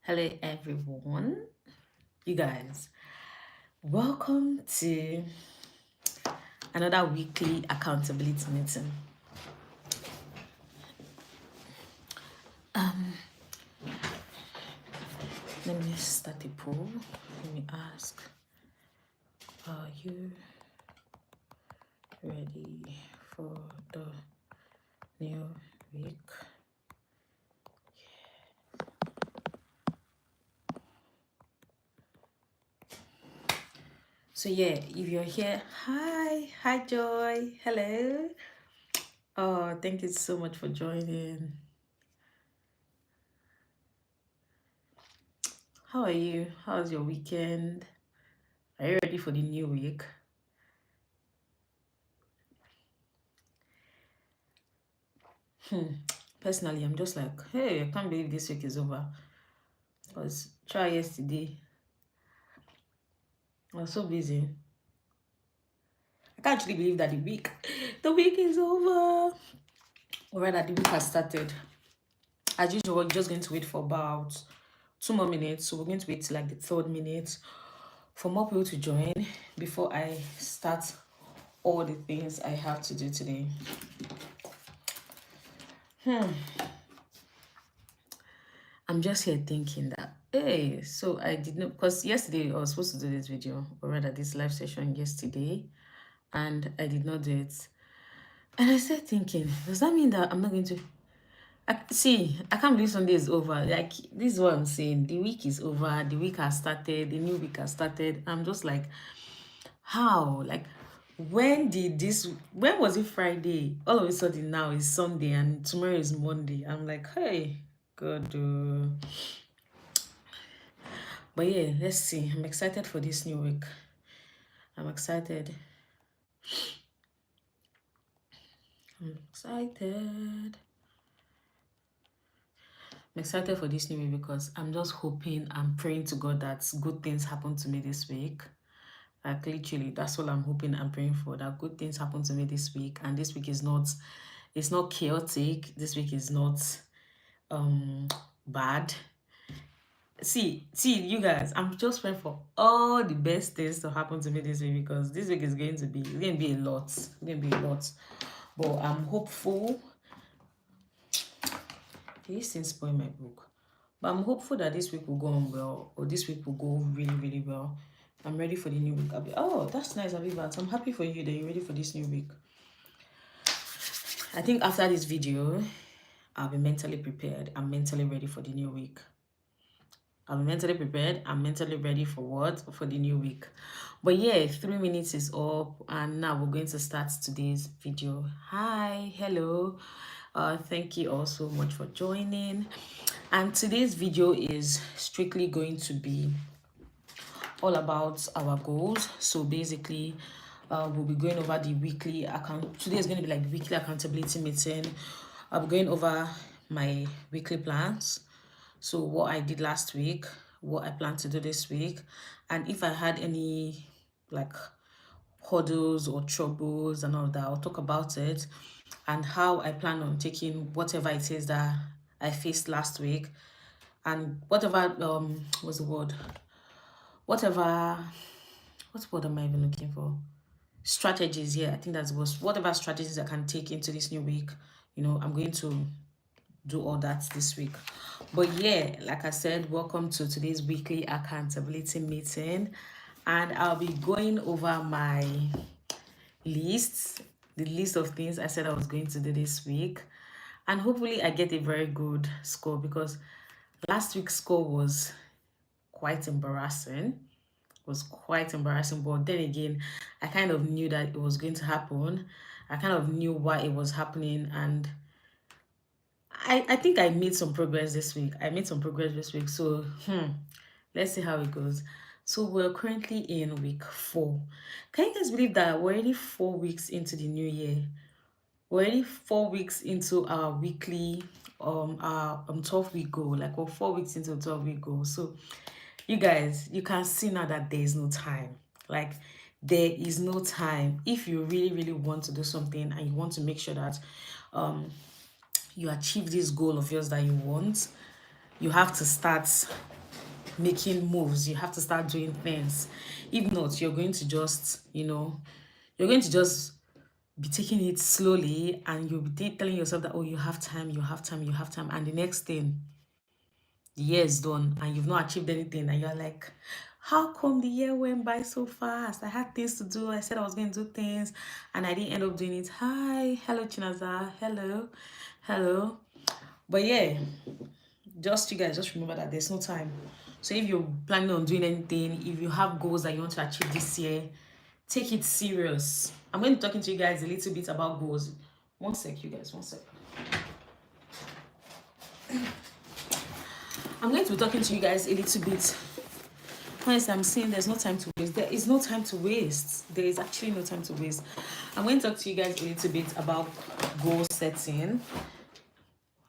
Hello, everyone. You guys, welcome to another weekly accountability meeting. Let me start a poll. Let me ask, are you ready for the new week? So yeah, if you're here, hi Joy, hello. Oh, thank you so much for joining. How are you? How's your weekend? Are you ready for the new week? Personally, I'm just like, hey, I can't believe this week is over. Because try yesterday, I was so busy. I can't actually believe that the week is over. Or rather, the week has started. As usual, we're just going to wait for about 2 more minutes. So we're going to wait till like the third minute for more people to join before I start all the things I have to do today. I'm just here thinking that, hey, so I did not, because yesterday I was supposed to do this video, or rather this live session yesterday, and I did not do it. And I started thinking, does that mean that I'm not going to? I can't believe Sunday is over. Like, this is what I'm saying. The week is over. The week has started. The new week has started. I'm just like, how? Like, when was it Friday? All of a sudden now it's Sunday and tomorrow is Monday. I'm like, hey, God. But yeah, let's see. I'm excited for this new week. I'm excited. I'm excited. I'm excited for this new week because I'm just hoping and praying to God that good things happen to me this week. Like literally, that's all I'm hoping and praying for. That good things happen to me this week, and this week is not, it's not chaotic. This week is not bad. See, you guys, I'm just praying for all the best things to happen to me this week because this week is going to be, it's going to be a lot. It's going to be a lot. But I'm hopeful. These things spoil my book. But I'm hopeful that this week will go on well, or this week will go really, really well. I'm ready for the new week. Oh, that's nice, Avivat. I'm happy for you that you're ready for this new week. I think after this video, I'll be mentally prepared. I'm mentally ready for the new week. I'm mentally prepared. I'm mentally ready for what? For the new week. But yeah, 3 minutes is up, and now we're going to start today's video. Hi, hello. Thank you all so much for joining. And today's video is strictly going to be all about our goals. So basically, we'll be going over the weekly account. Today is going to be like the weekly accountability meeting. I'll be going over my weekly plans. So what I did last week, what I plan to do this week, and if I had any like hurdles or troubles and all that, I'll talk about it and how I plan on taking whatever it is that I faced last week and whatever what's the word? Whatever what word am I even looking for? Strategies, yeah, I think that's whatever strategies I can take into this new week, I'm going to do all that this week. But yeah, like I said, welcome to today's weekly accountability meeting, and I'll be going over my the list of things I said I was going to do this week, and hopefully I get a very good score because last week's score was quite embarrassing. But then again, I kind of knew that it was going to happen. I kind of knew why it was happening, and I think I made some progress this week. So let's see how it goes. So we're currently in week 4. Can you guys believe that we're already 4 weeks into the new year? We're already 4 weeks into our weekly our 12-week goal. Like we're 4 weeks into a 12-week goal. So you guys, you can see now that there is no time. Like there is no time. If you really, really want to do something and you want to make sure that you achieve this goal of yours that you want, you have to start making moves. You have to start doing things. If not, you're going to just, you're going to just be taking it slowly, and you'll be telling yourself that, oh, you have time, you have time, you have time. And the next thing, the year is done and you've not achieved anything. And you're like, how come the year went by so fast? I had things to do. I said I was going to do things and I didn't end up doing it. Hi. Hello, Chinaza. Hello. Hello. But yeah, just you guys just remember that there's no time. So if you're planning on doing anything, if you have goals that you want to achieve this year, take it serious. I'm going to be talking to you guys a little bit about goals. One sec, you guys, one sec. I'm going to be talking to you guys a little bit. Honestly, I'm saying there's no time to waste. There is no time to waste. There is actually no time to waste. I'm going to talk to you guys a little bit about goal setting.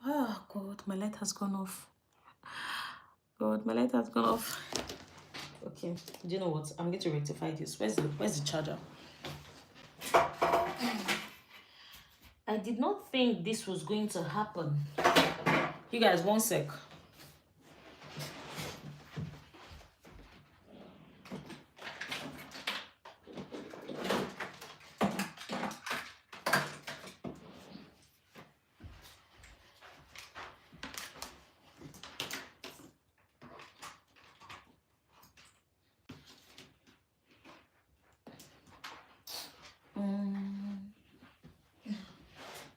Oh, God, my light has gone off. God, my light has gone off. Okay, do you know what? I'm going to rectify this. Where's the charger? I did not think this was going to happen. You guys, one sec.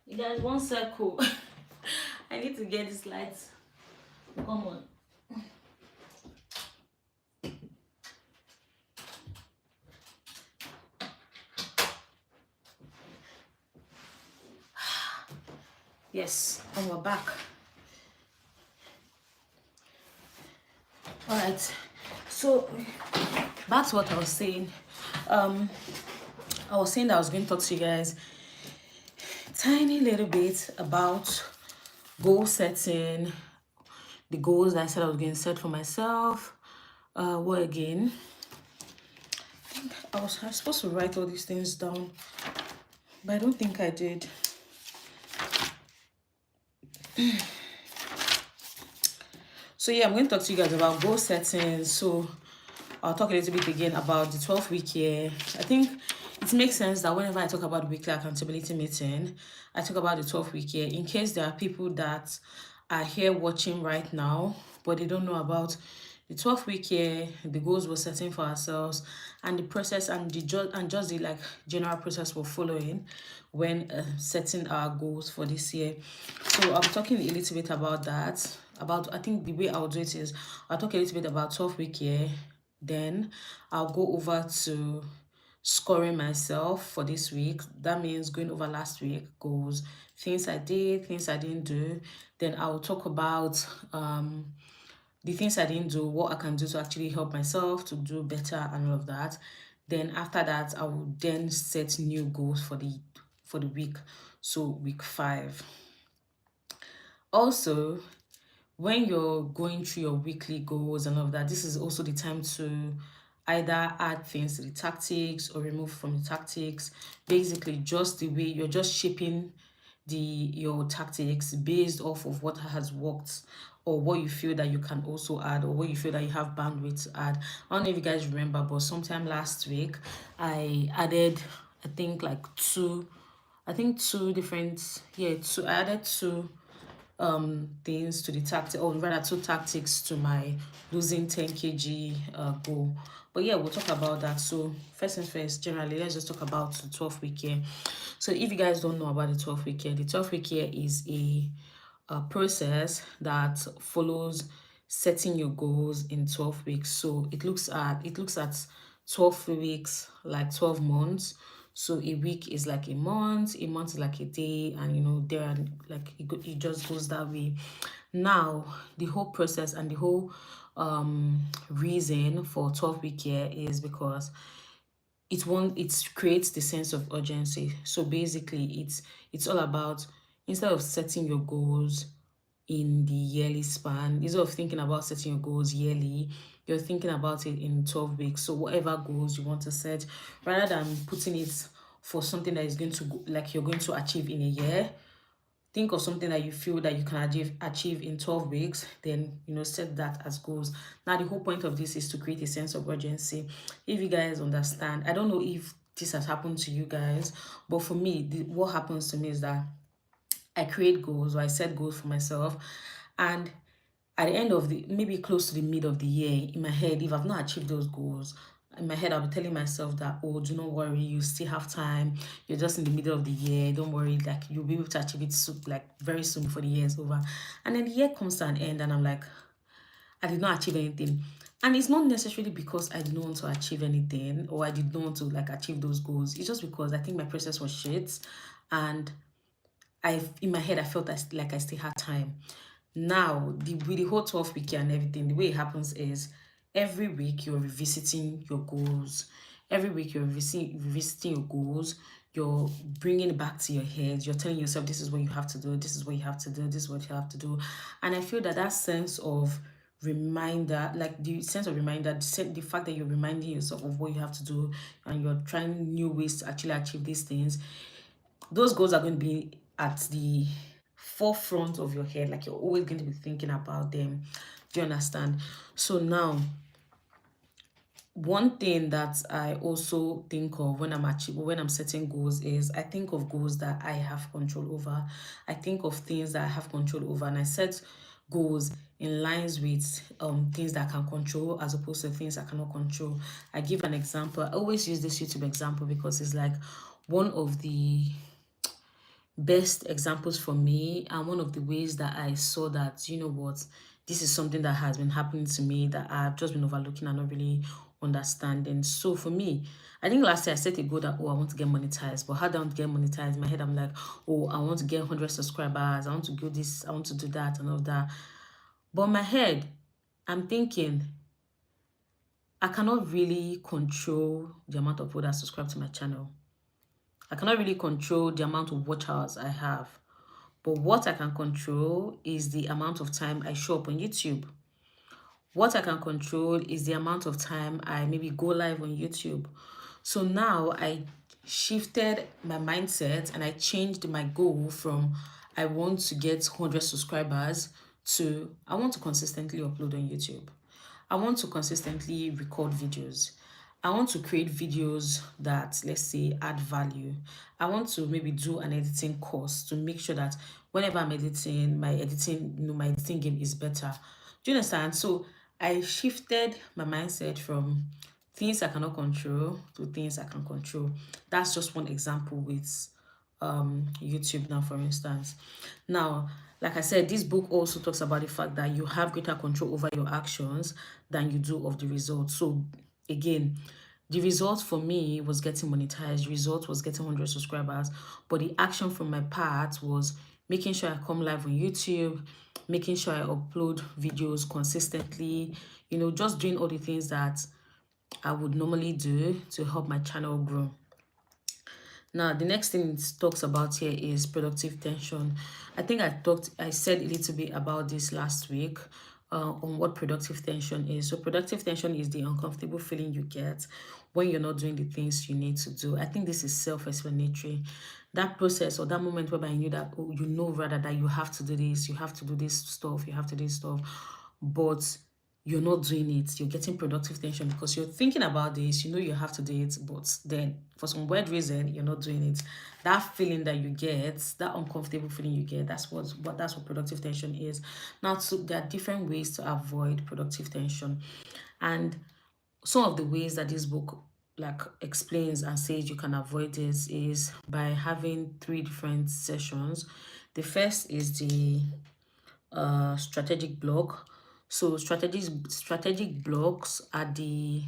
You guys, one circle. I need to get this light. Come on. Yes, and we're back. All right. So back to what I was saying. I was saying that I was going to talk to you guys tiny little bit about goal setting, the goals I said I was going to set for myself. What again? I was supposed to write all these things down, but I don't think I did. So yeah, I'm going to talk to you guys about goal setting. So I'll talk a little bit again about the 12-week year. I think it makes sense that whenever I talk about weekly accountability meeting, I talk about the 12-week year in case there are people that are here watching right now, but they don't know about the 12-week year, the goals we're setting for ourselves, and the process and just the like general process we're following when setting our goals for this year. So I'm talking a little bit about that. I think the way I'll do it is I'll talk a little bit about 12-week year, then I'll go over to scoring myself for this week. That means going over last week goals, things I did, things I didn't do. Then I'll talk about the things I didn't do, what I can do to actually help myself to do better and all of that. Then after that, I will then set new goals for the week. So week 5. Also, when you're going through your weekly goals and all of that, this is also the time to either add things to the tactics or remove from the tactics. Basically, just the way you're just shaping your tactics based off of what has worked or what you feel that you can also add or what you feel that you have bandwidth to add. I don't know if you guys remember, but sometime last week I added I think I added two things to the tactic, or rather 2 tactics to my losing 10 kg goal. But yeah, we'll talk about that. So first and first, generally, let's just talk about the 12-week year. So if you guys don't know about the 12-week year, the 12-week year is a process that follows setting your goals in 12 weeks. So it looks at 12 weeks, like 12 months. So a week is like a month is like a day, and there are like it just goes that way. Now, the whole process and the whole reason for 12-week year is because it creates the sense of urgency. So basically it's all about, instead of setting your goals in the yearly span, instead of thinking about setting your goals yearly, you're thinking about it in 12 weeks. So whatever goals you want to set, rather than putting it for something that is going to like you're going to achieve in a year, think of something that you feel that you can achieve in 12 weeks, then set that as goals. Now the whole point of this is to create a sense of urgency. If you guys understand, I don't know if this has happened to you guys, but for me, what happens to me is that I create goals, or I set goals for myself, and at the end of the, maybe close to the mid of the year, in my head, if I've not achieved those goals, in my head I'll be telling myself that, oh, do not worry, you still have time, you're just in the middle of the year, don't worry, like you'll be able to achieve it soon, like very soon before the year is over. And then the year comes to an end and I'm like, I did not achieve anything. And it's not necessarily because I did not want to achieve anything, or I did not want to like achieve those goals. It's just because I think my process was shit, and in my head I felt like I still had time. Now, with the whole 12 week and everything, the way it happens is every week you're revisiting your goals. Every week you're revisiting your goals. You're bringing it back to your head. You're telling yourself, this is what you have to do. This is what you have to do. This is what you have to do. And I feel that sense of reminder, like the sense of reminder, the fact that you're reminding yourself of what you have to do and you're trying new ways to actually achieve these things, those goals are going to be at the forefront of your head, like you're always going to be thinking about them. Do you understand? So now, one thing that I also think of when I'm setting goals is I think of goals that I have control over. I think of things that I have control over, and I set goals in lines with things that I can control as opposed to things I cannot control. I give an example. I always use this YouTube example because it's like one of the best examples for me, and one of the ways that I saw that, what, this is something that has been happening to me that I've just been overlooking and not really understanding. So for me, I think last year I set a goal that, oh, I want to get monetized. But how do I want to get monetized? In my head, I'm like, oh, I want to get 100 subscribers. I want to do this. I want to do that and all that. But in my head, I'm thinking, I cannot really control the amount of people that subscribe to my channel. I cannot really control the amount of watch hours I have. But what I can control is the amount of time I show up on YouTube. What I can control is the amount of time I maybe go live on YouTube. So now I shifted my mindset and I changed my goal from I want to get 100 subscribers to I want to consistently upload on YouTube. I want to consistently record videos. I want to create videos that, let's say, add value. I want to maybe do an editing course to make sure that whenever I'm editing, my editing game is better. Do you understand? So I shifted my mindset from things I cannot control to things I can control. That's just one example with YouTube now, for instance. Now, like I said, this book also talks about the fact that you have greater control over your actions than you do of the results. So again, the result for me was getting monetized. The result was getting 100 subscribers. But the action from my part was making sure I come live on YouTube, making sure I upload videos consistently, just doing all the things that I would normally do to help my channel grow. Now, the next thing it talks about here is productive tension. I think I said a little bit about this last week on what productive tension is. So productive tension is the uncomfortable feeling you get when you're not doing the things you need to do. I think this is self-explanatory. That process or that moment whereby you knew that, oh, rather that you have to do this, you have to do this stuff, you have to do this stuff, but you're not doing it. You're getting productive tension because you're thinking about this, you have to do it, but then for some weird reason, you're not doing it. That feeling that you get, that uncomfortable feeling you get, that's what productive tension is. Now, so there are different ways to avoid productive tension. And some of the ways that this book like explains and says you can avoid this is by having 3 different sessions. The first is the strategic block. So strategic blocks are the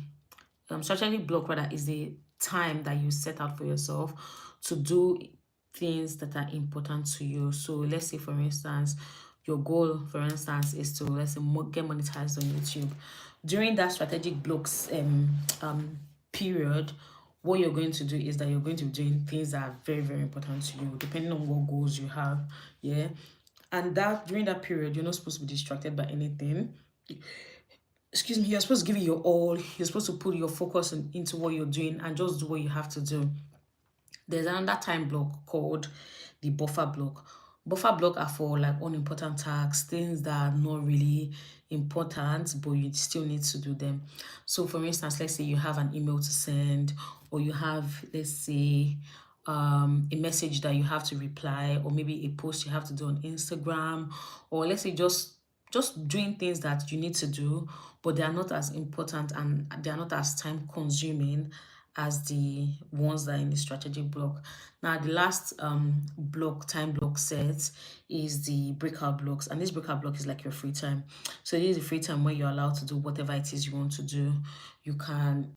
strategic block rather is the time that you set out for yourself to do things that are important to you. So let's say, for instance, your goal, for instance, is to, let's say, get monetized on YouTube. During that strategic blocks period, what you're going to do is that you're going to be doing things that are very, very important to you, depending on what goals you have. Yeah. And that during that period, you're not supposed to be distracted by anything. Excuse me, you're supposed to give it your all. You're supposed to put your focus into what you're doing and just do what you have to do. There's another time block called the buffer block. Buffer block are for like unimportant tasks, things that are not really important, but you still need to do them. So for instance, let's say you have an email to send, or you have, let's say, a message that you have to reply, or maybe a post you have to do on Instagram, or let's say just doing things that you need to do, but they are not as important and they are not as time consuming as the ones that are in the strategic block. Now, the last time block set is the breakout blocks, and this breakout block is like your free time. So this is the free time where you're allowed to do whatever it is you want to do. You can,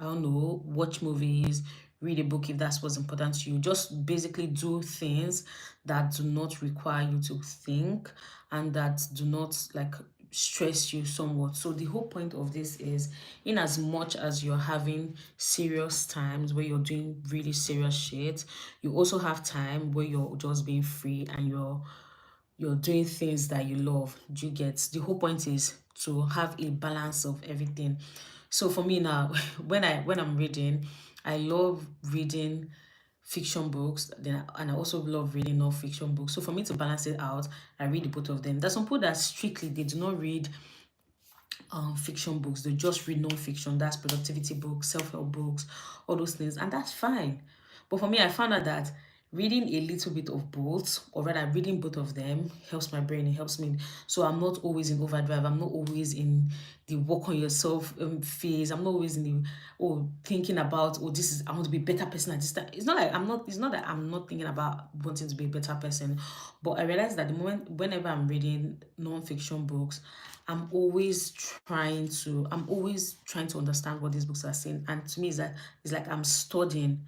I don't know, watch movies, read a book if that's what's important to you. Just basically do things that do not require you to think and that do not like stress you somewhat. So the whole point of this is, in as much as you're having serious times where you're doing really serious shit, you also have time where you're just being free and you're doing things that you love. Do you get? The whole point is to have a balance of everything. So for me now, when I'm reading, I love reading fiction books, and I also love reading non-fiction books. So for me to balance it out, I read both of them. There's some people that strictly they do not read fiction books, they just read non-fiction. That's productivity books, self-help books, all those things, and that's fine. But for me, I found out that reading a little bit of both, or rather reading both of them, helps my brain, it helps me. So I'm not always in overdrive, I'm not always in the work on yourself phase, I'm not always in the thinking about, this is, I want to be a better person at this time. It's not that I'm not thinking about wanting to be a better person, but I realize that the moment whenever I'm reading non-fiction books, I'm always trying to understand what these books are saying. And to me, it's like I'm studying.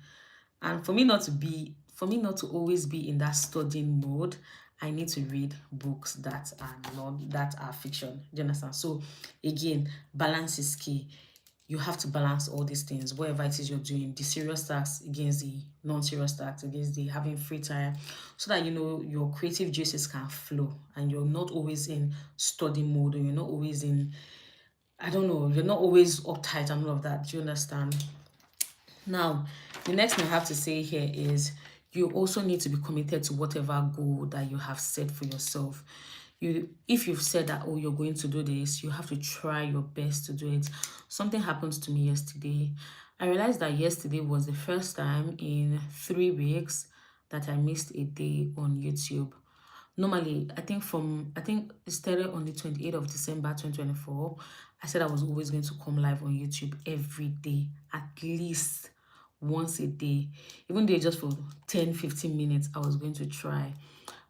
And for me not to always be in that studying mode, I need to read books that are fiction. Do you understand? So again, balance is key. You have to balance all these things, whatever it is you're doing, the serious tasks against the non-serious tasks, against the having free time, so that your creative juices can flow and you're not always in study mode, or you're not always in, I don't know, you're not always uptight and all of that. Do you understand? Now, the next thing I have to say here is you also need to be committed to whatever goal that you have set for yourself. If you've said that, you're going to do this, you have to try your best to do it. Something happens to me yesterday. I realized that yesterday was the first time in 3 weeks that I missed a day on YouTube. Normally, I think it started on the 28th of December 2024. I said I was always going to come live on YouTube every day, at least once a day. Even though just for 10-15 minutes, I was going to try.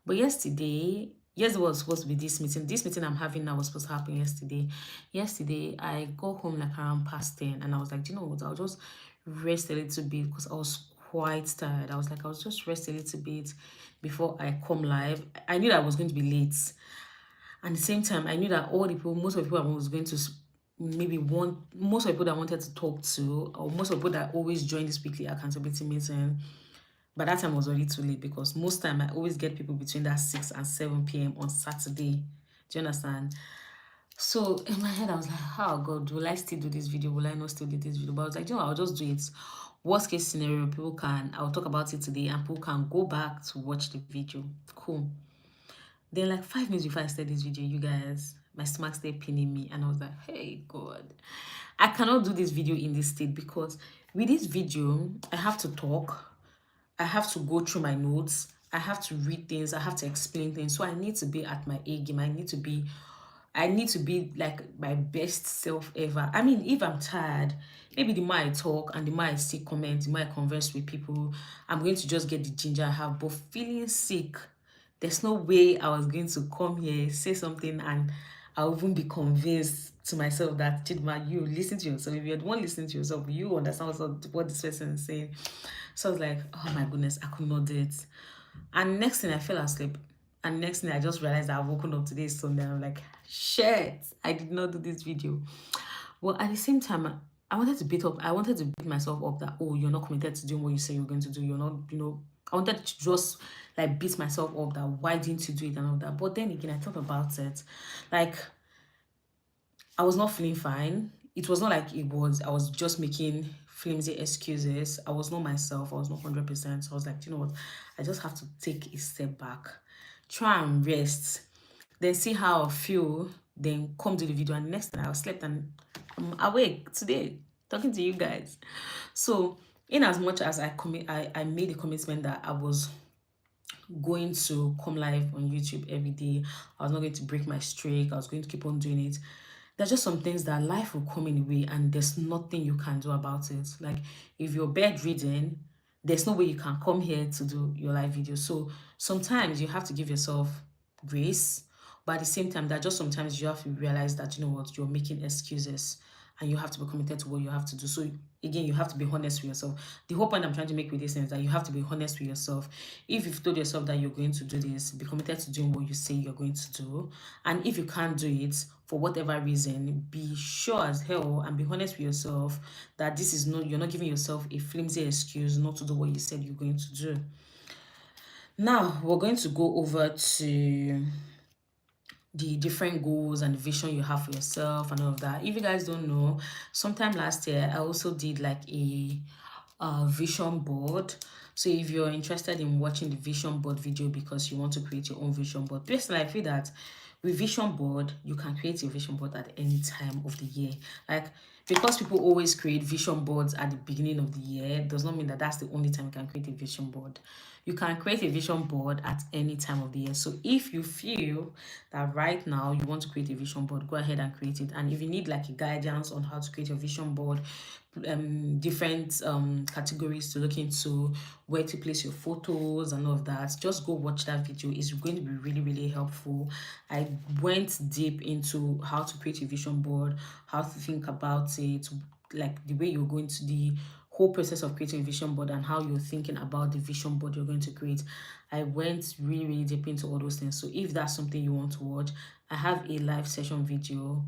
But yesterday was supposed to be this meeting. This meeting I'm having now was supposed to happen yesterday. Yesterday, I got home like around past 10, and I was like, do you know what? I'll just rest a little bit because I was quite tired. I was like, I'll just rest a little bit before I come live. I knew that I was going to be late. And at the same time, I knew that most of the people I was going to most of the people that I wanted to talk to, or most of the people that always join this weekly accountability meeting, by that time was already too late, because most time I always get people between that 6 and 7 p.m. on Saturday. Do you understand? So in my head, I was like, oh God, will I still do this video? Will I not still do this video? But I was like, I'll just do it. Worst case scenario, I'll talk about it today and people can go back to watch the video. Cool. Then like 5 minutes before I started this video, you guys, my stomach started pinning me, and I was like, hey God, I cannot do this video in this state, because with this video, I have to talk, I have to go through my notes, I have to read things, I have to explain things. So I need to be at my A game. I need to be like my best self ever. I mean, if I'm tired, maybe the more I talk and the more I see comments, the more I converse with people, I'm going to just get the ginger I have. But feeling sick, there's no way I was going to come here, say something, and I'll even be convinced to myself that, Chidma, you listen to yourself. If you're the one listening to yourself, you understand what this person is saying. So I was like, oh my goodness, I could not do it. And next thing, I fell asleep. And next thing, I just realized that I've woken up today Sunday. I'm like, shit, I did not do this video. Well, at the same time, I wanted to beat myself up that, you're not committed to doing what you say you're going to do. You're not, I wanted to just like beat myself up that why didn't you do it and all that. But then again, I thought about it. Like, I was not feeling fine. It was not like I was just making flimsy excuses. I was not myself. I was not 100%. So I was like, you know what? I just have to take a step back try and rest, then see how I feel, then come to the video, and next time I slept and I'm awake today talking to you guys. So in as much as I made a commitment that I was going to come live on YouTube every day, I was not going to break my streak, I was going to keep on doing it. There's just some things that life will come in a way and there's nothing you can do about it. Like if you're bedridden, there's no way you can come here to do your live video. So sometimes you have to give yourself grace, but at the same time, that just sometimes you have to realize that, you know what, you're making excuses and you have to be committed to what you have to do. So again, you have to be honest with yourself. The whole point I'm trying to make with this is that you have to be honest with yourself. If you've told yourself that you're going to do this, be committed to doing what you say you're going to do. And if you can't do it for whatever reason, be sure as hell and be honest with yourself that this is not, you're not giving yourself a flimsy excuse not to do what you said you're going to do. Now we're going to go over to the different goals and the vision you have for yourself and all of that. If you guys don't know, sometime last year I also did like a vision board. So if you're interested in watching the vision board video because you want to create your own vision board, basically I feel that with vision board you can create your vision board at any time of the year. Like, because people always create vision boards at the beginning of the year does not mean that that's the only time you can create a vision board. You can create a vision board at any time of the year. So if you feel that right now you want to create a vision board, go ahead and create it. And if you need like a guidance on how to create your vision board, different categories to look into, where to place your photos and all of that, just go watch that video. It's going to be really, really helpful. I went deep into how to create a vision board, how to think about it, like the way you're going to the whole process of creating a vision board and how you're thinking about the vision board you're going to create. I went really, really deep into all those things. So if that's something you want to watch, I have a live session video.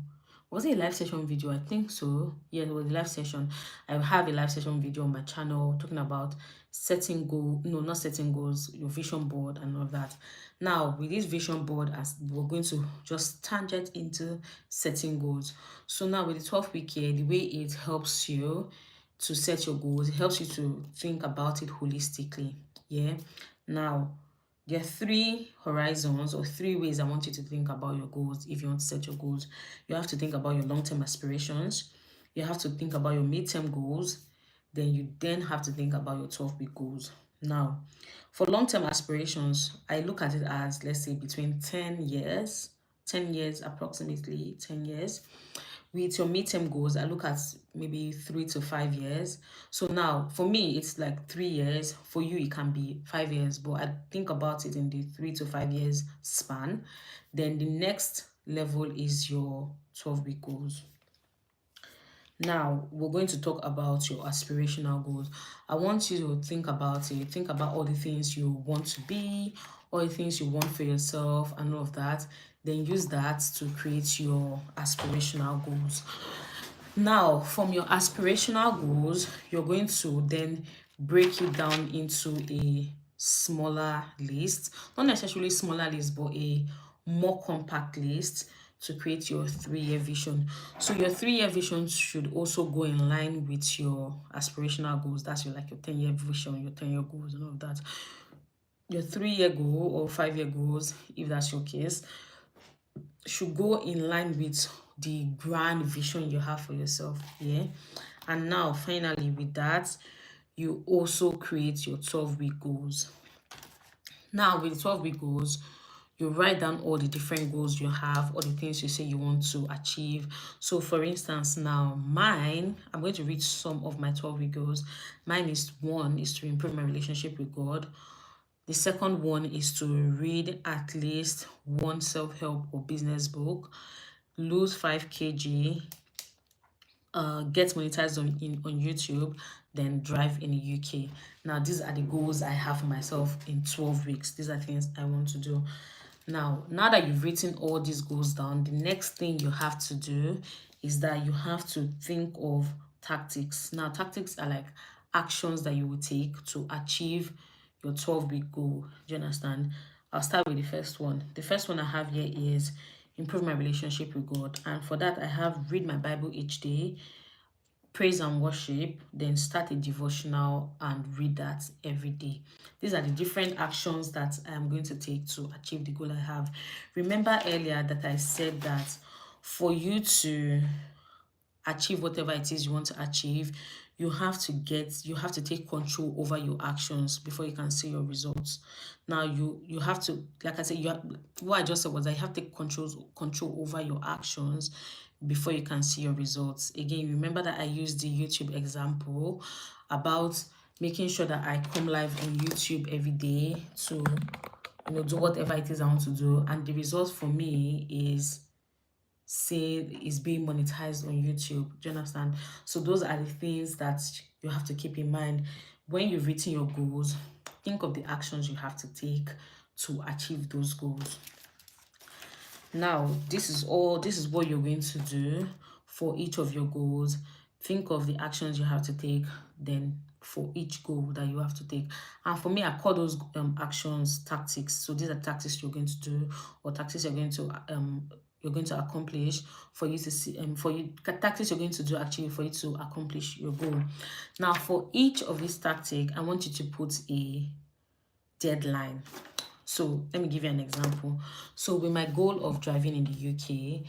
Was it a live session video? I think so. Yeah, it was a live session. I have a live session video on my channel talking about setting goal, no, not setting goals, your vision board and all of that. Now, with this vision board, as we're going to just tangent into setting goals. So now with the 12-week year, the way it helps you to set your goals, it helps you to think about it holistically. Yeah. Now, there are 3 horizons or 3 ways I want you to think about your goals if you want to set your goals. You have to think about your long-term aspirations. You have to think about your mid-term goals. Then you have to think about your 12-week goals. Now, for long-term aspirations, I look at it as, let's say, between 10 years, approximately 10 years. With your midterm goals, I look at maybe 3 to 5 years. So now for me, it's like 3 years. For you, it can be 5 years, but I think about it in the 3 to 5 years span. Then the next level is your 12-week goals. Now, we're going to talk about your aspirational goals. I want you to think about it. Think about all the things you want to be, all the things you want for yourself, and all of that. Then use that to create your aspirational goals. Now, from your aspirational goals, you're going to then break it down into a smaller list. Not necessarily smaller list, but a more compact list to create your 3-year vision. So your 3-year vision should also go in line with your aspirational goals. That's your 10-year vision, your 10-year goals and all of that. Your 3-year goal or 5-year goals, if that's your case, should go in line with the grand vision you have for yourself. Yeah. And now finally with that, you also create your 12-week goals. Now with the 12-week goals, you write down all the different goals you have, all the things you say you want to achieve. So for instance, now mine, I'm going to read some of my 12-week goals. Mine is, 1 is to improve my relationship with God. The second one is to read at least 1 self-help or business book, lose 5 kg, get monetized on YouTube, then drive in the UK. Now, these are the goals I have for myself in 12 weeks. These are things I want to do. Now that you've written all these goals down, the next thing you have to do is that you have to think of tactics. Now, tactics are like actions that you will take to achieve your 12-week goal. Do you understand? I'll start with the first one. The first one I have here is improve my relationship with God. And for that, I have read my Bible each day, praise and worship, then start a devotional and read that every day. These are the different actions that I am going to take to achieve the goal I have. Remember earlier that I said that for you to achieve whatever it is you want to achieve, you have to take control over your actions before you can see your results. Now you have to, like I said, what I just said was that you have to take control over your actions before you can see your results. Again, remember that I used the YouTube example about making sure that I come live on YouTube every day to do whatever it is I want to do, and the result for me is being monetized on YouTube. Do you understand? So those are the things that you have to keep in mind when you've written your goals. Think of the actions you have to take to achieve those goals. Now, this is what you're going to do for each of your goals. Think of the actions you have to take, then for each goal that you have to take. And for me, I call those actions tactics. So these are tactics you're going to do, or tactics you're going to accomplish for you to see tactics you're going to do actually for you to accomplish your goal. Now, for each of these tactics, I want you to put a deadline. So let me give you an example. So with my goal of driving in the UK,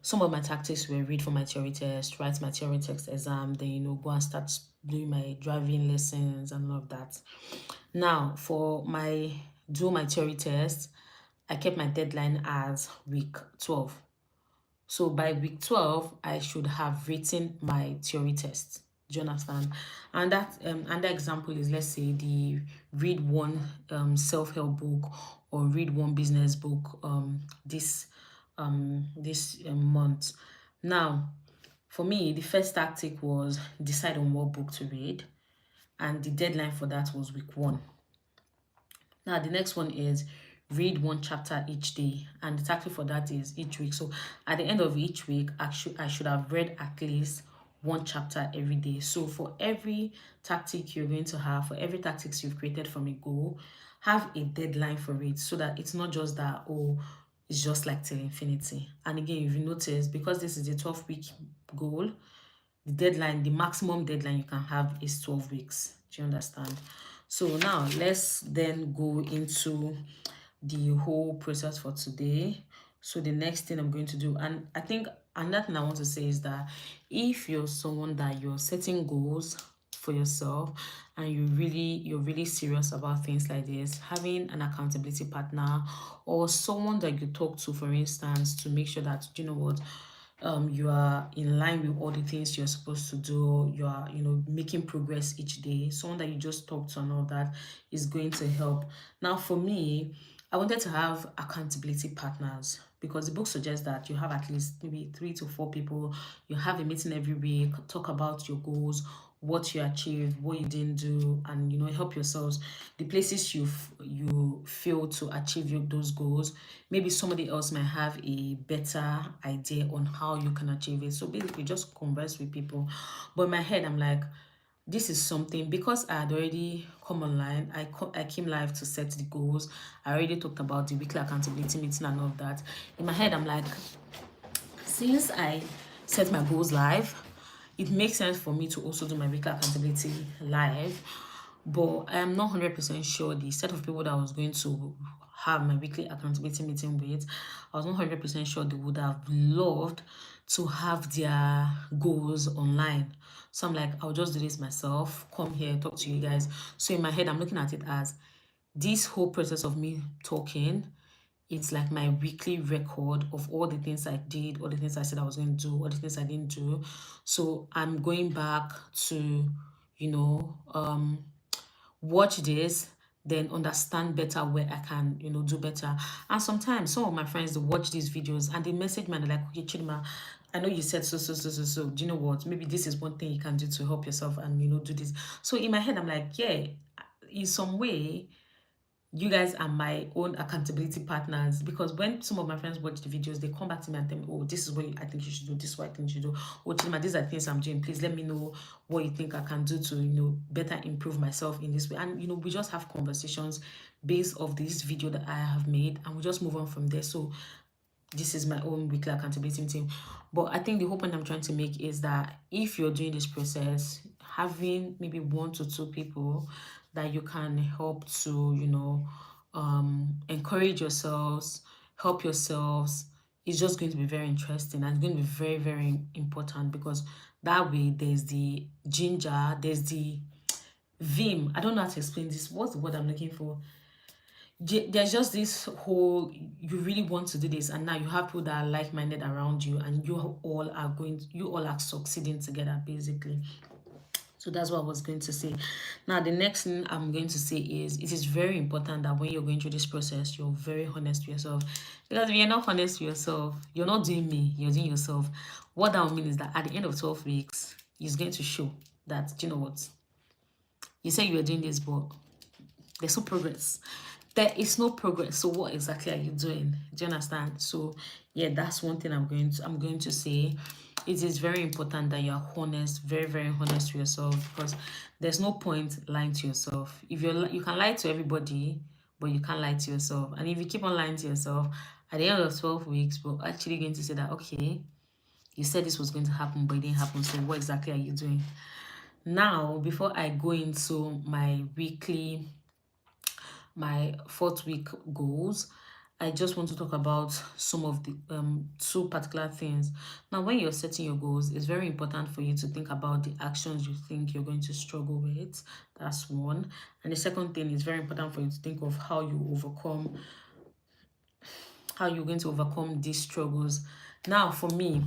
some of my tactics were read for my theory test, write my theory test exam, then go and start doing my driving lessons and all of that. Now, for my theory test, I kept my deadline as week 12. So by week 12, I should have written my theory test. Do you understand? And that another example is, let's say, the read one self-help book or read one business book this month. Now, for me, the first tactic was decide on what book to read, and the deadline for that was week 1. Now, the next one is read one chapter each day, and the tactic for that is each week. So at the end of each week, I should have read at least one chapter every day. So for every tactic you're going to have, for every tactics you've created from a goal, have a deadline for it, so that it's not just that, oh, it's just like till infinity. And again, if you notice, because this is a 12-week goal, the maximum deadline you can have is 12 weeks. Do you understand? So now let's then go into the whole process for today. So the next thing I'm going to do, and I think another thing I want to say is that if you're someone that you're setting goals for yourself and you're really serious about things like this, having an accountability partner or someone that you talk to, for instance, to make sure that, you know what, you are in line with all the things you're supposed to do, you are making progress each day, someone that you just talk to and all that is going to help. Now for me, I wanted to have accountability partners because the book suggests that you have at least maybe 3 to 4 people. You have a meeting every week, talk about your goals, what you achieved, what you didn't do, and help yourselves. The places you fail to achieve those goals, maybe somebody else might have a better idea on how you can achieve it. So basically, just converse with people. But in my head, I'm like, this is something, because I had already come online, I came live to set the goals. I already talked about the weekly accountability meeting and all of that. In my head, I'm like, since I set my goals live, it makes sense for me to also do my weekly accountability live. But I am not 100% sure the set of people that I was going to have my weekly accountability meeting with, I was not 100% sure they would have loved to have their goals online. So I'm like, I'll just do this myself, come here, talk to you guys. So in my head, I'm looking at it as this whole process of me talking, it's like my weekly record of all the things I did, all the things I said I was going to do, all the things I didn't do. So I'm going back to, watch this, then understand better where I can, do better. And sometimes some of my friends, they watch these videos and they message me and they're like, okay, Chidima, I know you said so. Do you know what? Maybe this is one thing you can do to help yourself and, do this. So in my head, I'm like, yeah, in some way, you guys are my own accountability partners, because when some of my friends watch the videos, they come back to me and tell me, oh, this is what I think you should do, this is what I think you should do. Oh, Chima, these are things I'm doing. Please let me know what you think I can do to, better improve myself in this way. And, we just have conversations based off this video that I have made, and we just move on from there. So this is my own weekly accountability meeting. But I think the whole point I'm trying to make is that if you're doing this process, having maybe 1 to 2 people that you can help to, encourage yourselves, help yourselves, is just going to be very interesting and going to be very, very important, because that way there's the ginger, there's the vim. I don't know how to explain this. What's the word I'm looking for? There's just this whole, you really want to do this, and now you have people that are like-minded around you, and you all are succeeding together, basically. So that's what I was going to say. Now, the next thing I'm going to say is, it is very important that when you're going through this process, you're very honest with yourself. Because if you're not honest with yourself, you're not doing me, you're doing yourself. What that will mean is that at the end of 12 weeks, it's going to show that, you know what, you say you were doing this, but there's no progress. There is no progress. So what exactly are you doing? Do you understand? So yeah, that's one thing I'm going to say. It is very important that you're honest, very, very honest with yourself, because there's no point lying to yourself. If you can lie to everybody, but you can't lie to yourself. And if you keep on lying to yourself, at the end of 12 weeks, we're actually going to say that, okay, you said this was going to happen, but it didn't happen. So what exactly are you doing? Now, before I go into my 4th week goals, I just want to talk about some of the 2 particular things. Now, when you're setting your goals, it's very important for you to think about the actions you think you're going to struggle with. That's one. And the second thing is very important for you to think of how you're going to overcome these struggles. Now, for me,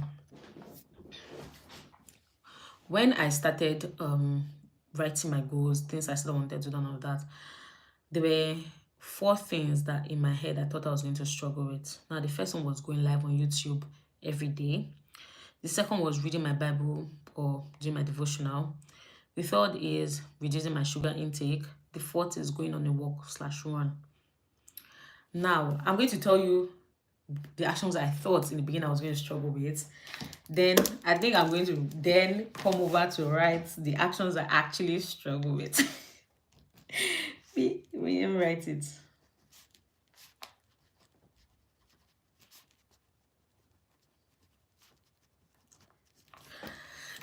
when I started writing my goals, things I still wanted to do, and all of that, there were 4 things that in my head I thought I was going to struggle with. Now, the first one was going live on YouTube every day. The second was reading my Bible or doing my devotional. The third is reducing my sugar intake. The fourth is going on a walk/run. Now, I'm going to tell you the actions I thought in the beginning I was going to struggle with. Then I think I'm going to then come over to write the actions I actually struggle with. We didn't write it.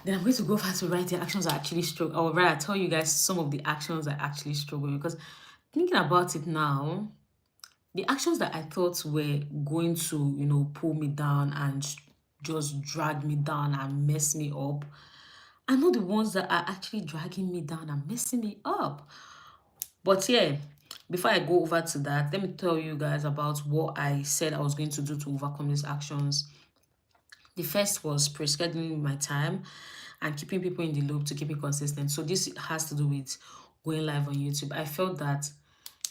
Then I'm going to go over to write the actions I actually struggle, or rather tell you guys some of the actions I actually struggle with. Because thinking about it now, the actions that I thought were going to, pull me down and just drag me down and mess me up, are not the ones that are actually dragging me down and messing me up. But yeah, before I go over to that, let me tell you guys about what I said I was going to do to overcome these actions. The first was pre-scheduling my time and keeping people in the loop to keep it consistent. So this has to do with going live on YouTube. I felt that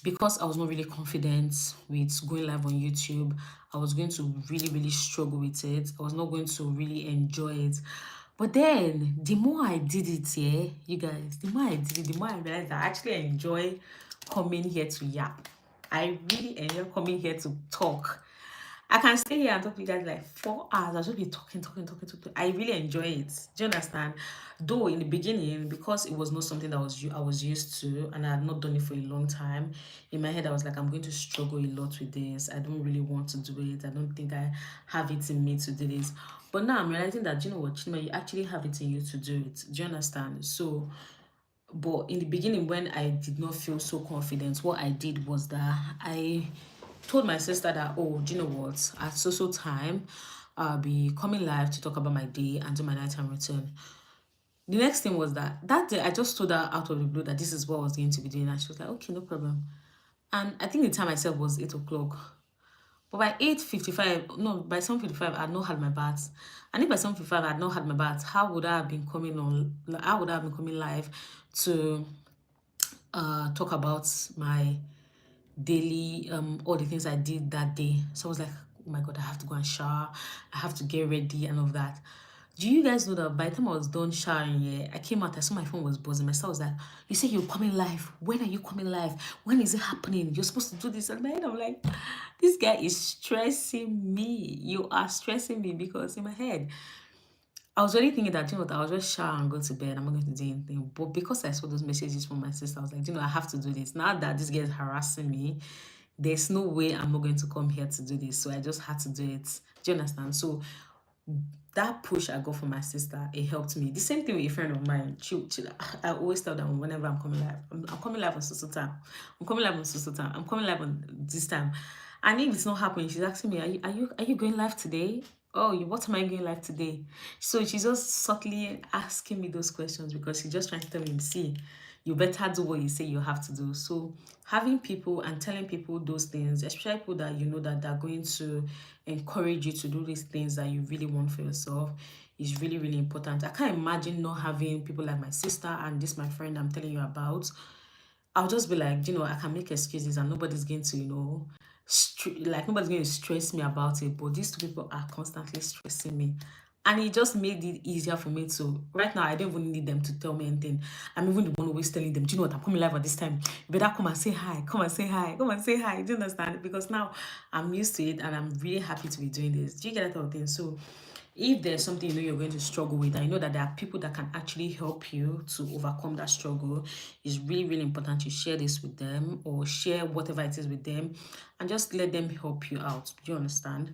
because I was not really confident with going live on YouTube, I was going to really, really struggle with it. I was not going to really enjoy it. But then, the more I did it, yeah, you guys, the more I did it, the more I realized I actually enjoy coming here to yap. I really enjoy coming here to talk. I can stay here and talk to you guys like 4 hours. I'll just be talking. I really enjoy it. Do you understand? Though in the beginning, because it was not something that I was used to, and I had not done it for a long time, in my head I was like, I'm going to struggle a lot with this. I don't really want to do it. I don't think I have it in me to do this. But now I'm realizing that, you know what, Chinma, you actually have it in you to do it. Do you understand? So, but in the beginning, when I did not feel so confident, what I did was that I told my sister that, oh, do you know what, at so time, I'll be coming live to talk about my day and do my nighttime routine. The next thing was that day I just told her out of the blue that this is what I was going to be doing, and she was like, okay, no problem. And I think the time I said was 8 o'clock. But by 8:55, no, by 7:55, I had not had my bath. And if by 7:55 I had not had my bath, how would I have been coming live to talk about my daily all the things I did that day? So I was like, oh my god, I have to go and shower, I have to get ready and all of that. Do you guys know that by the time I was done showering, yeah, I came out, I saw my phone was buzzing. My sister was like, you say you're coming live. When are you coming live? When is it happening? You're supposed to do this. And my head, I'm like, this guy is stressing me. You are stressing me, because in my head, I was already thinking that, you know what, I was just shower and go to bed. I'm not going to do anything. But because I saw those messages from my sister, I was like, you know, I have to do this. Now that this guy is harassing me, there's no way I'm not going to come here to do this. So I just had to do it. Do you understand? So that push I got from my sister, it helped me. The same thing with a friend of mine. I always tell them whenever I'm coming live, I'm coming live on so time. I'm coming live on so time. I'm coming live on this time. And if it's not happening, she's asking me, are you going live today? Oh, what am I going live today? So she's just subtly asking me those questions because she's just trying to tell me, see, you better do what you say you have to do. So having people and telling people those things, especially people that you know that they're going to encourage you to do these things that you really want for yourself, is really, really important. I can't imagine not having people like my sister and this my friend I'm telling you about. I'll just be like, I can make excuses and nobody's going to, nobody's going to stress me about it. But these two people are constantly stressing me. And it just made it easier for me to, right now, I don't even need them to tell me anything. I'm even the one always telling them, do you know what, I'm coming live at this time. You better come and say hi, come and say hi, come and say hi. Do you understand? Because now I'm used to it and I'm really happy to be doing this. Do you get that type of thing? So if there's something you're going to struggle with, I know that there are people that can actually help you to overcome that struggle. It's really, really important you share this with them or share whatever it is with them and just let them help you out. Do you understand?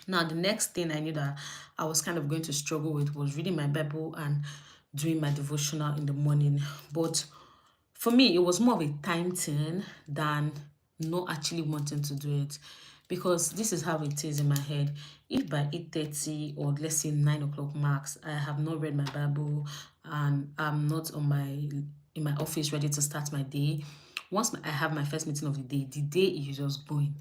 Now, the next thing I knew that I was kind of going to struggle with was reading my Bible and doing my devotional in the morning. But for me, it was more of a time thing than not actually wanting to do it. Because this is how it is in my head. If by 8:30 or let's say 9 o'clock max, I have not read my Bible and I'm not in my office ready to start my day, once I have my first meeting of the day is just going.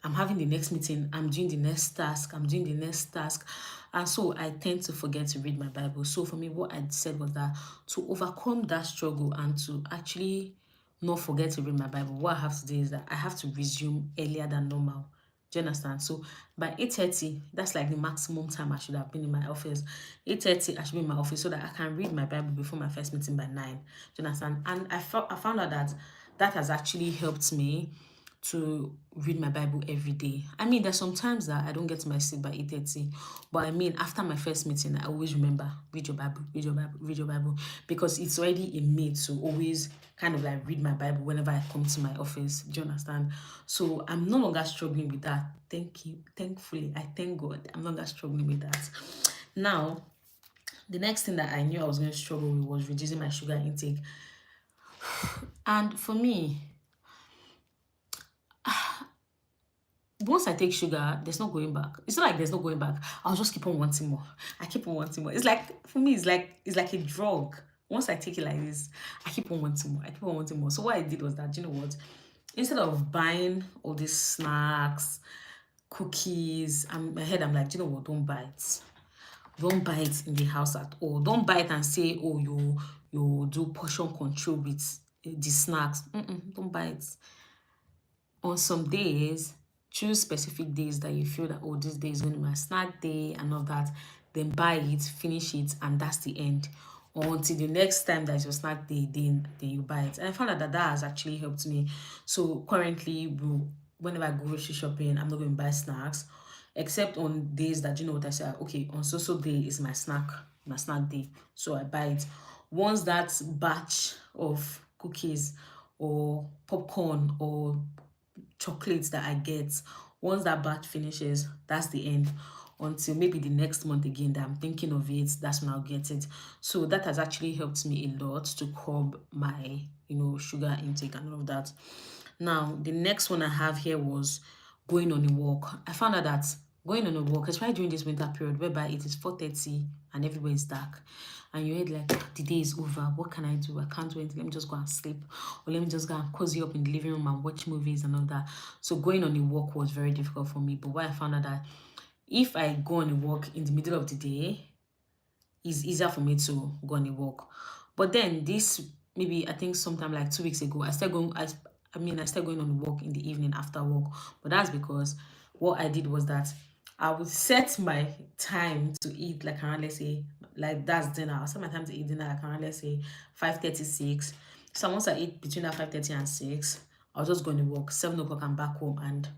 I'm having the next meeting, I'm doing the next task, I'm doing the next task. And so I tend to forget to read my Bible. So for me, what I said was that to overcome that struggle and to actually not forget to read my Bible, what I have to do is that I have to resume earlier than normal. Do you understand? So by 8:30, that's like the maximum time I should have been in my office. 8:30, I should be in my office so that I can read my Bible before my first meeting by 9. Do you understand? And I found out that that has actually helped me to read my Bible every day. I mean, there's sometimes that I don't get to my sleep by 8:30, but I mean, after my first meeting, I always remember, read your Bible, read your Bible, read your Bible, because it's already in me to always kind of like read my Bible whenever I come to my office. Do you understand? So I'm no longer struggling with that. Thank you. Thankfully, I thank God I'm no longer struggling with that. Now, the next thing that I knew I was going to struggle with was reducing my sugar intake. And for me, once I take sugar, there's no going back. It's not like there's no going back. I'll just keep on wanting more. I keep on wanting more. It's like, for me, it's like a drug. Once I take it like this, I keep on wanting more. I keep on wanting more. So what I did was that, you know what? Instead of buying all these snacks, cookies, in my head, I'm like, you know what? Don't buy it. Don't buy it in the house at all. Don't buy it and say, oh, you do portion control with the snacks. Don't buy it. On some days, choose specific days that you feel that, oh, this day is going to be my snack day and all that. Then buy it, finish it, and that's the end. Or until the next time that is your snack day, then you buy it. And I found out that that has actually helped me. So currently, whenever I go grocery shopping, I'm not going to buy snacks, except on days that, you know what I say, okay, on so day is my snack day. So I buy it. Once that batch of cookies or popcorn or chocolates that I get, once that batch finishes, that's the end. Until maybe the next month again that I'm thinking of it, that's when I'll get it. So that has actually helped me a lot to curb my, sugar intake and all of that. Now, the next one I have here was going on a walk. I found out that going on a walk, especially during this winter period, whereby it is 4:30 and everywhere is dark, and you're like, the day is over. What can I do? I can't do anything. Let me just go and sleep, or let me just go and cozy up in the living room and watch movies and all that. So going on a walk was very difficult for me. But what I found out that if I go on a walk in the middle of the day, it's easier for me to go on a walk. But then this, maybe I think sometime like 2 weeks ago, I started going on a walk in the evening after work. But that's because what I did was that I would set my time to eat like around, let's say, like that's dinner. I'll set my time to eat dinner like around, let's say, 5:36. So once I eat between that 5:30 and 6, I'll just go on a walk. 7 o'clock, I'm back home and,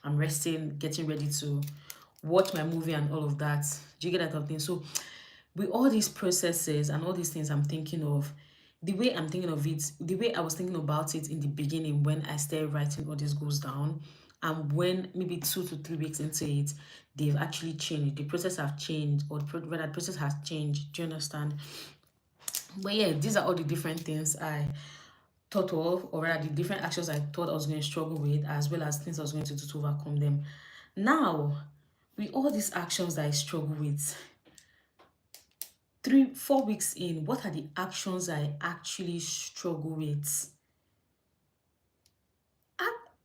I'm resting, getting ready to watch my movie and all of that. Do you get that type of thing? So with all these processes and all these things I'm thinking of, the way I'm thinking of it, the way I was thinking about it in the beginning when I started writing all this goes down, and when maybe 2 to 3 weeks into it, they've actually changed. The process have changed, or rather, the process has changed. Do you understand? But yeah, these are all the different things I thought of, or rather, the different actions I thought I was going to struggle with, as well as things I was going to do to overcome them. Now, with all these actions that I struggle with, 4 weeks in, what are the actions I actually struggle with?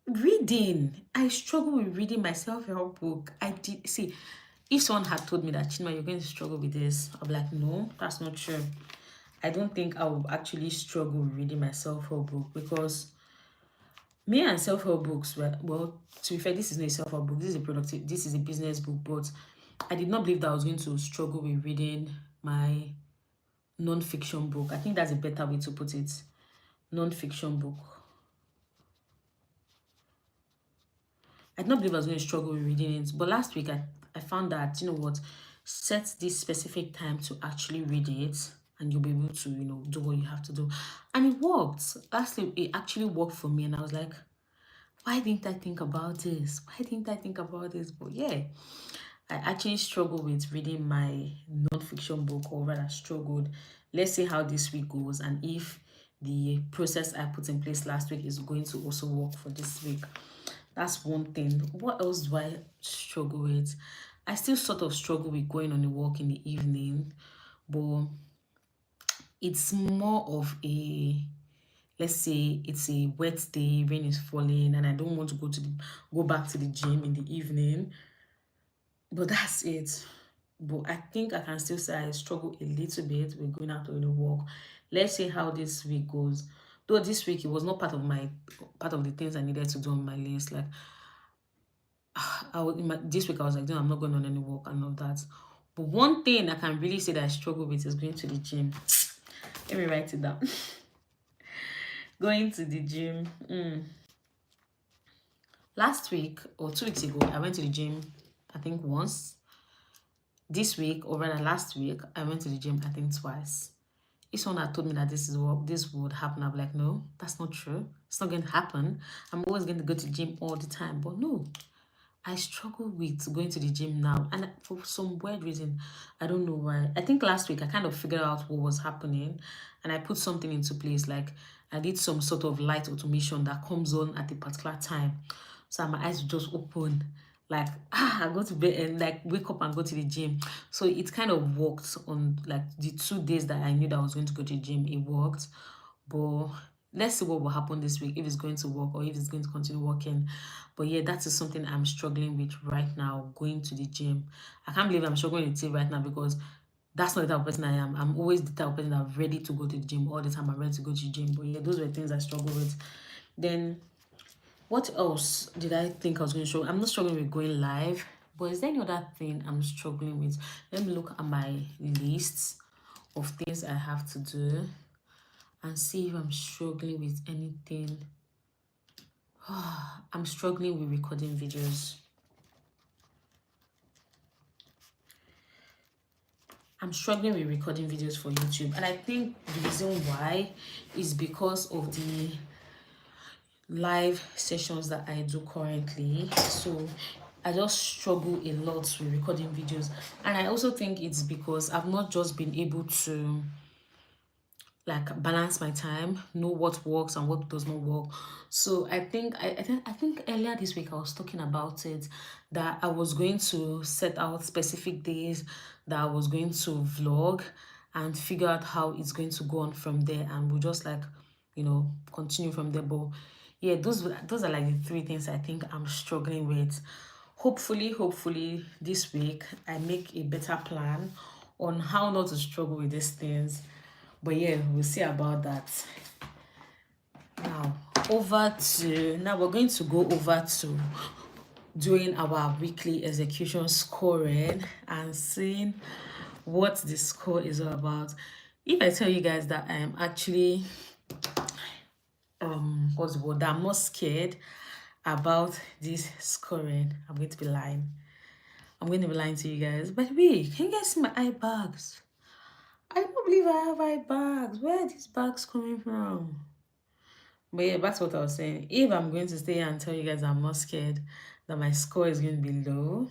Reading. I struggle with reading my self-help book. I did see, if someone had told me that, Chinma, you're going to struggle with this, I'll be like, no, that's not true. I don't think I will actually struggle with reading my self-help book, because me and self-help books were, well, to be fair, this is not a self-help book, this is a business book, but I did not believe that I was going to struggle with reading my non-fiction book. I think that's a better way to put it. Non-fiction book. I did not believe I was going to struggle with reading it. But last week, I found that, you know what, set this specific time to actually read it, and you'll be able to, do what you have to do. And it worked. Last week, it actually worked for me. And I was like, why didn't I think about this? Why didn't I think about this? But yeah, I actually struggled with reading my non-fiction book, or rather struggled. Let's see how this week goes, and if the process I put in place last week is going to also work for this week. That's one thing. What else do I struggle with? I still sort of struggle with going on a walk in the evening, but it's more of a, let's say it's a wet day, rain is falling, and I don't want to go back to the gym in the evening. But that's it. But I think I can still say I struggle a little bit with going out on a walk. Let's see how this week goes. Though this week it was not part of the things I needed to do on my list. Like this week I was like, no, I'm not going on any walk and all that. But one thing I can really say that I struggle with is going to the gym. Let me write it down. Going to the gym. Last week or 2 weeks ago, I went to the gym, I think once. This week, or rather last week, I went to the gym, I think twice. If someone had told me that this would happen, I'd be like, no, that's not true. It's not going to happen. I'm always going to go to the gym all the time. But no, I struggle with going to the gym now. And for some weird reason, I don't know why. I think last week I kind of figured out what was happening, and I put something into place. Like I did some sort of light automation that comes on at a particular time. So my eyes just open. Like, I go to bed and like wake up and go to the gym. So it kind of worked on like the 2 days that I knew that I was going to go to the gym. It worked. But let's see what will happen this week, if it's going to work or if it's going to continue working. But yeah, that is something I'm struggling with right now, going to the gym. I can't believe I'm struggling with it right now, because that's not the type of person I am. I'm always the type of person that's ready to go to the gym all the time. I'm ready to go to the gym. But yeah, those were things I struggle with. Then what else did I think I was going to struggle? I'm not struggling with going live, but is there any other thing I'm struggling with? Let me look at my lists of things I have to do and see if I'm struggling with anything. I'm struggling with recording videos. I'm struggling with recording videos for YouTube, and I think the reason why is because of the live sessions that I do currently. So I just struggle a lot with recording videos, and I also think it's because I've not just been able to like balance my time, know what works and what does not work. So I think earlier this week I was talking about it, that I was going to set out specific days that I was going to vlog and figure out how it's going to go on from there, and we'll just like continue from there. But yeah, those are like the three things I think I'm struggling with. Hopefully this week I make a better plan on how not to struggle with these things. But yeah, we'll see about that. Now we're going to go over to doing our weekly execution scoring and seeing what the score is all about. If I tell you guys that I am actually what's the word, that I'm not scared about this scoring, I'm going to be lying. I'm going to be lying to you guys. But wait, can you guys see my eye bags? I don't believe I have 5 bags. Where are these bags coming from? But yeah, that's what I was saying. If I'm going to stay here and tell you guys I'm not scared that my score is going to be low,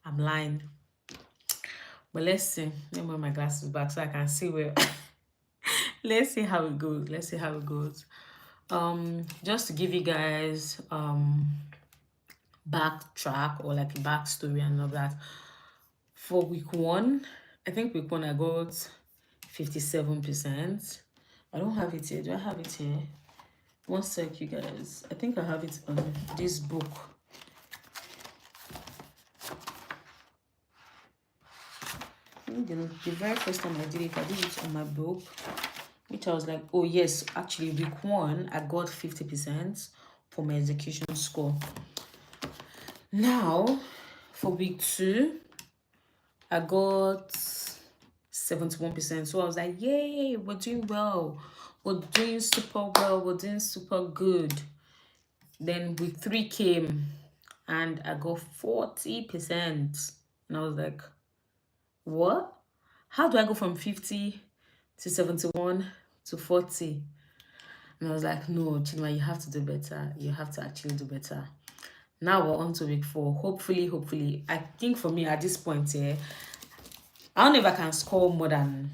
I'm lying. But let's see. Let me wear my glasses back so I can see where. Let's see how it goes. Let's see how it goes. Just to give you guys backtrack or like a backstory and all that. For week 1, I think week 1 I got 57%. I don't have it here. Do I have it here? One sec, you guys. I think I have it on this book. The very first time I did it on my book, which I was like, oh yes, actually week 1 I got 50% for my execution score. Now for week 2 I got 71%. So I was like, yay, we're doing well, we're doing super well, we're doing super good. Then week 3 came and I got 40%. And I was like, what? How do I go from 50 to 71 to 40? And I was like, no, Chinua, you have to do better. You have to actually do better. Now we're on to week 4. Hopefully, I think for me at this point here, I don't know if I can score more than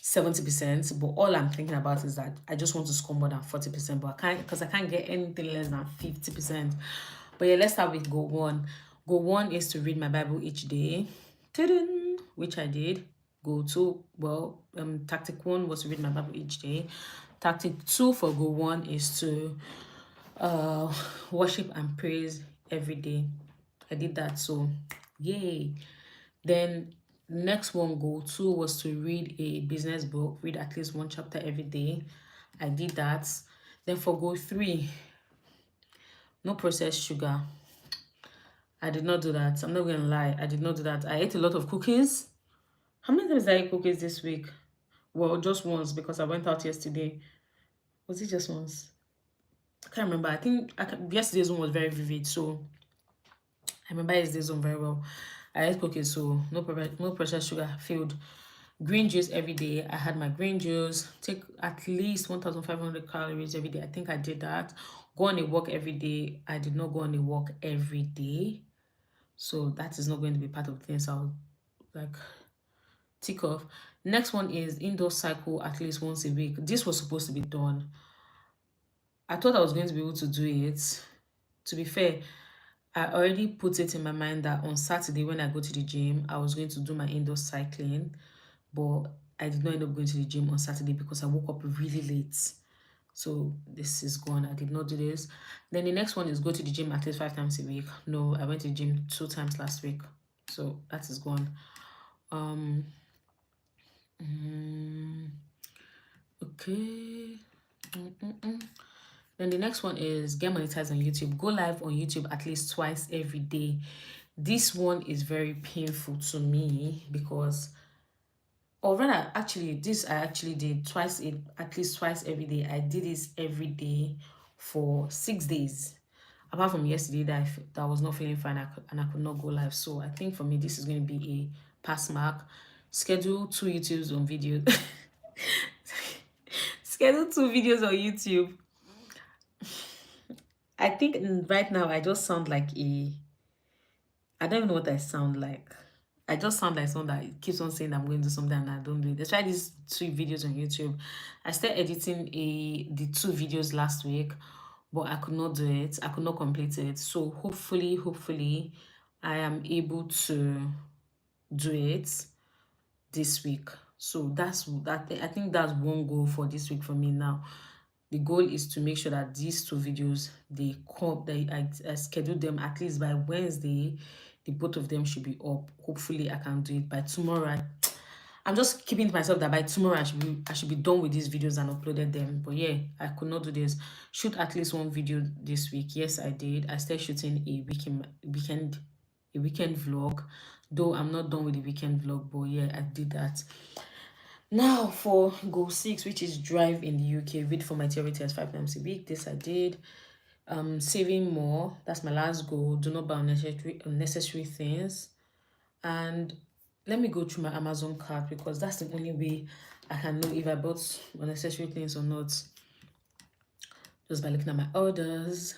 70%, but all I'm thinking about is that I just want to score more than 40%, but I can't, because I can't get anything less than 50%. But yeah, let's start with goal 1. Goal 1 is to read my Bible each day, which I did. Goal 2, well, tactic 1 was to read my Bible each day. Tactic 2 for goal 1 is to worship and praise every day. I did that, so yay. Then next one, goal 2, was to read a business book, read at least 1 chapter every day. I did that. Then for goal 3, no processed sugar. I did not do that. I'm not gonna lie, I did not do that. I ate a lot of cookies. How many times did I eat cookies this week? Well, just once, because I went out yesterday. Was it just once? I can't remember. I think yesterday's one was very vivid, so I remember yesterday's one very well. I ate cookies, so no processed sugar. Filled. Green juice every day. I had my green juice. Take at least 1,500 calories every day. I think I did that. Go on a walk every day. I did not go on a walk every day, so that is not going to be part of things I'll like tick off. Next one is indoor cycle at least once a week. This was supposed to be done. I thought I was going to be able to do it. To be fair, I already put it in my mind that on Saturday when I go to the gym, I was going to do my indoor cycling, but I did not end up going to the gym on Saturday because I woke up really late. So this is gone. I did not do this. Then the next one is go to the gym at least 5 times a week. No, I went to the gym 2 times last week. So that is gone. Okay. Then the next one is get monetized on YouTube. Go live on YouTube at least twice every day. This one is very painful to me because, or rather, actually, this I actually did at least twice every day. I did this every day for 6 days. Apart from yesterday that I was not feeling fine and I could not go live. So I think for me, this is going to be a pass mark. Schedule 2 YouTubes on video. Schedule 2 videos on YouTube. I think right now I just sound like I don't even know what I sound like. I just sound like someone that keeps on saying I'm going to do something and I don't do it. That's why these 2 videos on YouTube. I started editing the 2 videos last week, but I could not do it. I could not complete it. So hopefully I am able to do it this week. So that's that. I think that's one goal for this week for me now. The goal is to make sure that these 2 videos, I schedule them at least by Wednesday. The both of them should be up. Hopefully I can do it by tomorrow. I'm just keeping to myself that by tomorrow I should be done with these videos and uploaded them. But yeah, I could not do this. Shoot at least 1 video this week. Yes, I did. I started shooting a weekend vlog. Though I'm not done with the weekend vlog, but yeah, I did that. Now for goal 6, which is drive in the UK, read for my theory test 5 times a week. This I did. Saving more, that's my last goal. Do not buy unnecessary things. And let me go through my Amazon cart because that's the only way I can know if I bought unnecessary things or not. Just by looking at my orders.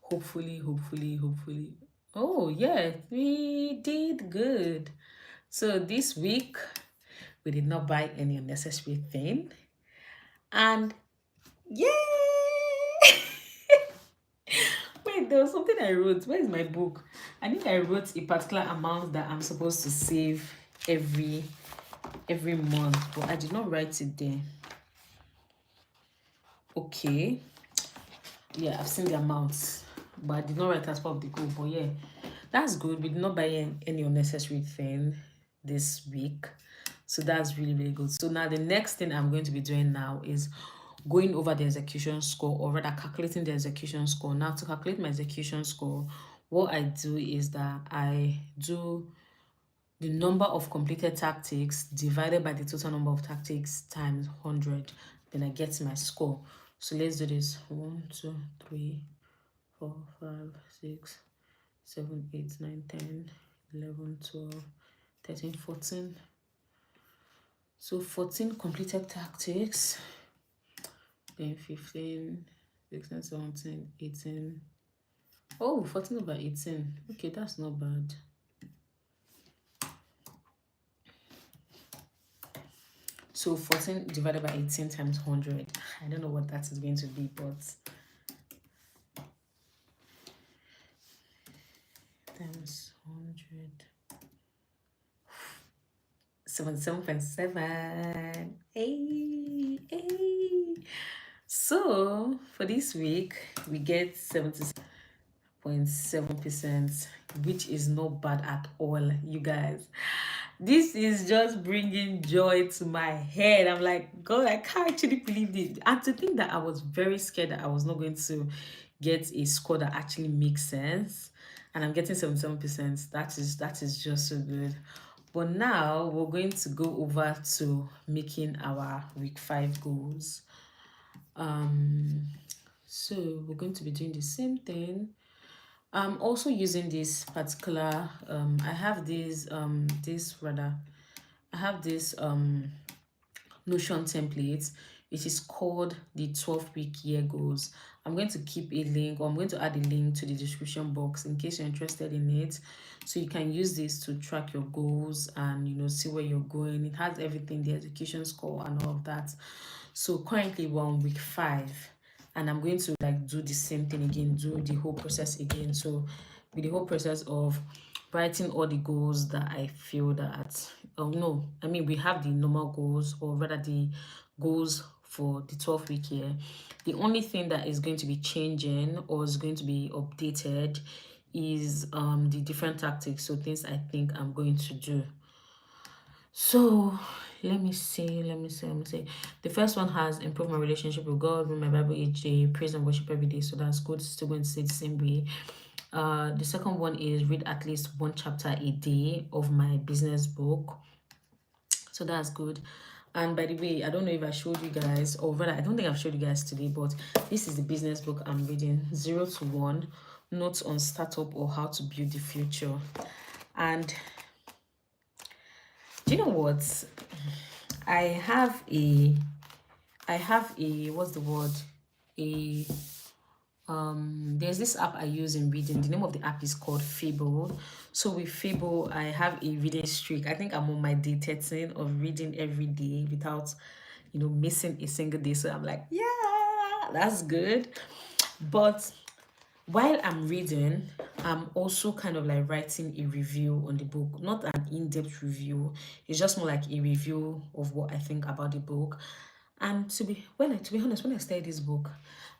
Hopefully. Oh, yeah, we did good. So this week, we did not buy any unnecessary thing. And yay! Wait, there was something I wrote. Where is my book? I think I wrote a particular amount that I'm supposed to save every month, but I did not write it there. Okay. Yeah, I've seen the amounts, but I did not write as part of the goal. But yeah, that's good. We did not buy any unnecessary thing this week. So that's really good. So now the next thing I'm going to be doing now is going over the execution score, or rather calculating the execution score. Now to calculate my execution score, what I do is that I do the number of completed tactics divided by the total number of tactics times 100. Then I get my score. So let's do this. 1, 2, 3, 4, 5, 6, 7, 8, 9, 10, 11, 12, 13, 14. So 14 completed tactics. Then 15, 16, 17, 18. Oh, 14 over 18. Okay, that's not bad. So 14 divided by 18 times 100. I don't know what that is going to be, but times 100. 77.7. Hey. So for this week, we get 76.7%, which is not bad at all, you guys. This is just bringing joy to my head. I'm like, God, I can't actually believe it. And to think that I was very scared that I was not going to get a score that actually makes sense, and I'm getting 77%. That is just so good. But now we're going to go over to making our week 5 goals. So we're going to be doing the same thing. I'm also using this particular I have this Notion template. It is called the 12-week year goals. I'm going to keep a link, or I'm going to add a link to the description box in case you're interested in it. So you can use this to track your goals and see where you're going. It has everything, the execution score and all of that. So currently we're on week 5, and I'm going to do the same thing again, do the whole process again. So with the whole process of writing all the goals that I feel that we have the normal goals, or rather the goals for the 12-week year. The only thing that is going to be changing or is going to be updated is the different tactics, so things I think I'm going to do. So let me see. The first one has improved my relationship with God, read my Bible each day, praise and worship every day. So that's good. Still going to say the same way. The second one is read at least 1 chapter a day of my business book. So that's good. And by the way, I don't know if I showed you guys, or rather, I don't think I've showed you guys today, but this is the business book I'm reading, 0 to 1, Notes on Startup or How to Build the Future. And do you know what? I have a what's the word? There's this app I use in reading. The name of the app is called Fable. So with Fable, I have a reading streak. I think I'm on my day 13 of reading every day without missing a single day. So I'm like, yeah, that's good. But while I'm reading, I'm also kind of writing a review on the book. Not an in-depth review. It's just more like a review of what I think about the book. And to be honest, when I started this book,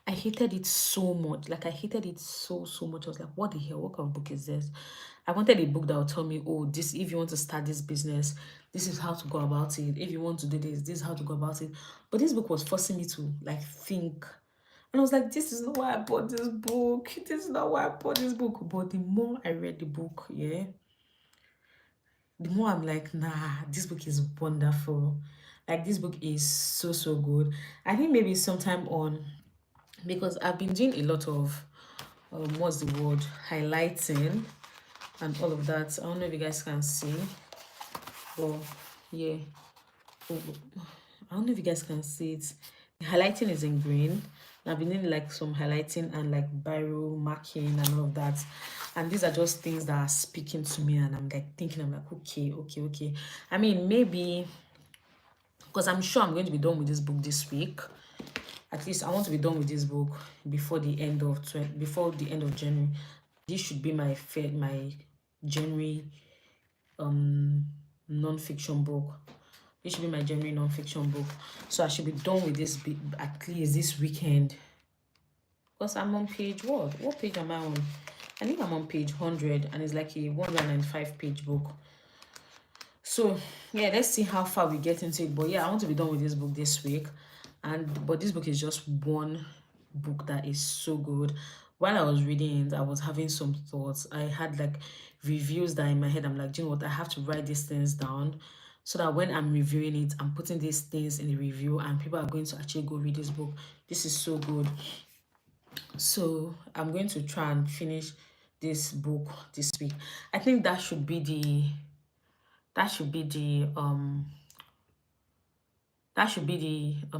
I hated it so much. I hated it so much. I was like, what the hell? What kind of book is this? I wanted a book that would tell me, oh, this, if you want to start this business, this is how to go about it. If you want to do this, this is how to go about it. But this book was forcing me to think. And I was like, this is not why I bought this book. This is not why I bought this book. But the more I read the book, the more I'm like, nah, this book is wonderful. This book is so good. I think maybe sometime on, because I've been doing a lot of what's the word, highlighting and all of that. I don't know if you guys can see. But yeah, oh, I don't know if you guys can see it. The highlighting is in green. I've been doing like some highlighting and like biro marking and all of that. And these are just things that are speaking to me, and I'm like thinking, I'm like, okay. I mean, maybe because I'm sure I'm going to be done with this book this week. At least I want to be done with this book before the end of January. This should be my January non-fiction book. This should be my January non-fiction book. So I should be done with this at least this weekend. Because I'm on page what? What page am I on? I think I'm on page 100, and it's like a 105 page book. So yeah, let's see how far we get into it. But yeah, I want to be done with this book this week. But this book is just one book that is so good. While I was reading it, I was having some thoughts. I had like reviews that in my head. I'm like, do you know what? I have to write these things down so that when I'm reviewing it, I'm putting these things in the review and people are going to actually go read this book. This is so good. So I'm going to try and finish this book this week. I think that should be the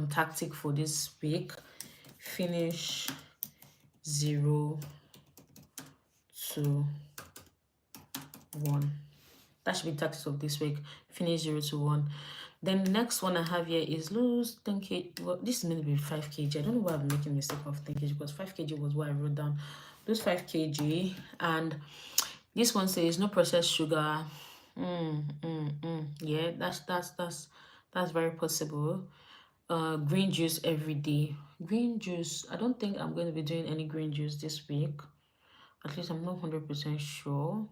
tactic for this week. Finish 0 to 1. That should be the tactics of this week. Finish 0 to 1. Then the next one I have here is lose 10 kg. Well, this is meant to be 5 kg. I don't know why I'm making a mistake of 10 kg because 5 kg was what I wrote down. Lose 5 kg. And this one says no processed sugar. Yeah, that's very possible. Green juice every day. Green juice. I don't think I'm going to be doing any green juice this week. At least I'm not 100% sure.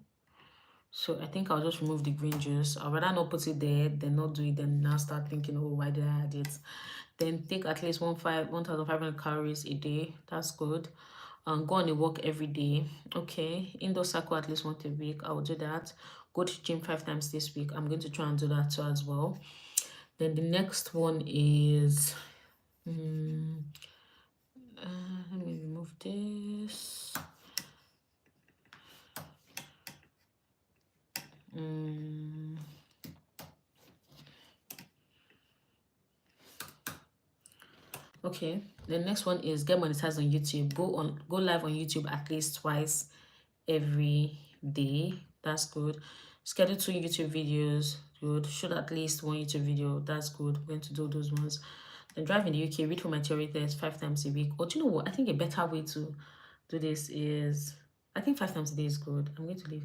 So I think I'll just remove the green juice. I'd rather not put it there than not do it, then now start thinking, oh, why did I add it? Then take at least 1,500 calories a day. That's good. Go on a walk every day. Okay. Indoor cycle at least once a week. I will do that. Go to gym 5 times this week. I'm going to try and do that too as well. Then the next one is let me remove this. Okay, the next one is get monetized on YouTube. Go live on YouTube at least twice every day. That's good. Schedule 2 YouTube videos. Good. Shoot at least 1 YouTube video. That's good. I'm going to do those ones. Then drive in the UK. Read for my theory test 5 times a week. Or do you know what? I think a better way to do this is, I think 5 times a day is good. I'm going to leave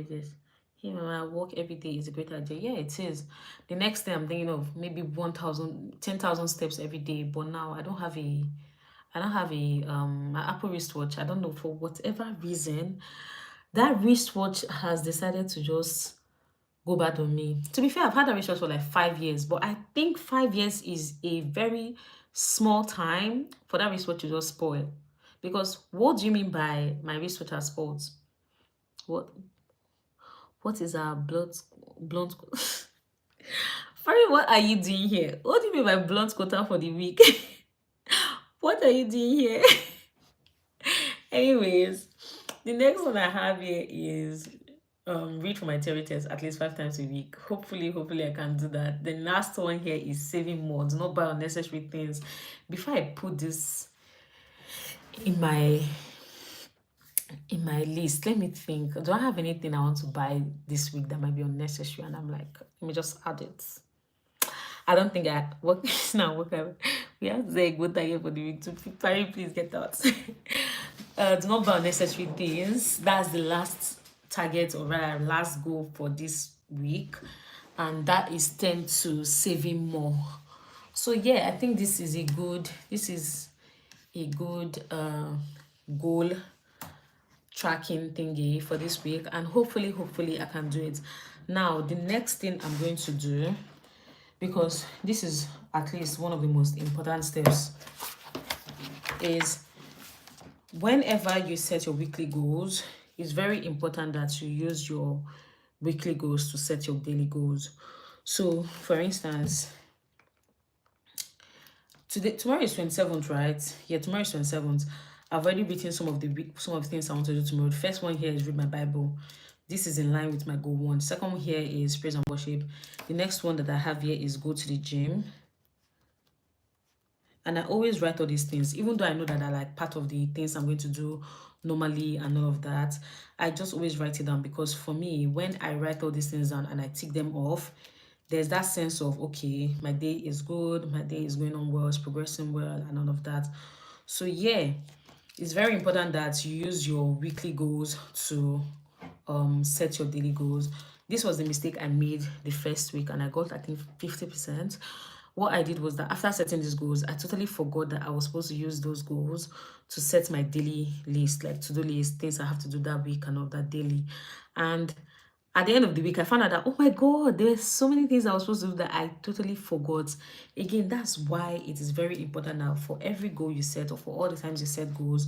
this. Hey, mama, walk every day is a great idea. Yeah, it is. The next thing I'm thinking of maybe 10,000 steps every day. But now I don't have a my Apple wristwatch. I don't know, for whatever reason that wristwatch has decided to just go bad on me. To be fair, I've had that wristwatch for like 5 years, but I think 5 years is a very small time for that wristwatch to just spoil. Because what do you mean by my wristwatch has spoiled? What is our blunt? Sorry, what are you doing here? What do you mean by blunt quota for the week? What are you doing here? Anyways, the next one I have here is read for my theory test at least 5 times a week. Hopefully I can do that. The last one here is saving more. Do not buy unnecessary things. Before I put this in my list, let me think. Do I have anything I want to buy this week that might be unnecessary? And I'm like, let me just add it. I don't think I work now. We have to say a good target for the week to please get out. Do not buy unnecessary things. That's the last target, or rather last goal for this week, and that is tend to saving more. So yeah, I think this is a good goal tracking thingy for this week, and hopefully I can do it. Now the next thing I'm going to do, because this is at least one of the most important steps, is whenever you set your weekly goals, it's very important that you use your weekly goals to set your daily goals. So for instance, tomorrow is 27th, right? Yeah, tomorrow is 27th. I've already written some of the things I want to do tomorrow. The first one here is read my Bible. This is in line with my goal 1. Second one here is praise and worship. The next one that I have here is go to the gym. And I always write all these things, even though I know that are like part of the things I'm going to do normally and all of that. I just always write it down, because for me, when I write all these things down and I tick them off, there's that sense of, okay, my day is good, my day is going on well, it's progressing well, and all of that. So yeah, it's very important that you use your weekly goals to set your daily goals. This was the mistake I made the first week, and I got, I think, 50%. What I did was that after setting these goals, I totally forgot that I was supposed to use those goals to set my daily list, like to-do list, things I have to do that week and all that daily. And at the end of the week, I found out that, oh my God, there's so many things I was supposed to do that I totally forgot. Again, that's why it is very important now, for every goal you set, or for all the times you set goals,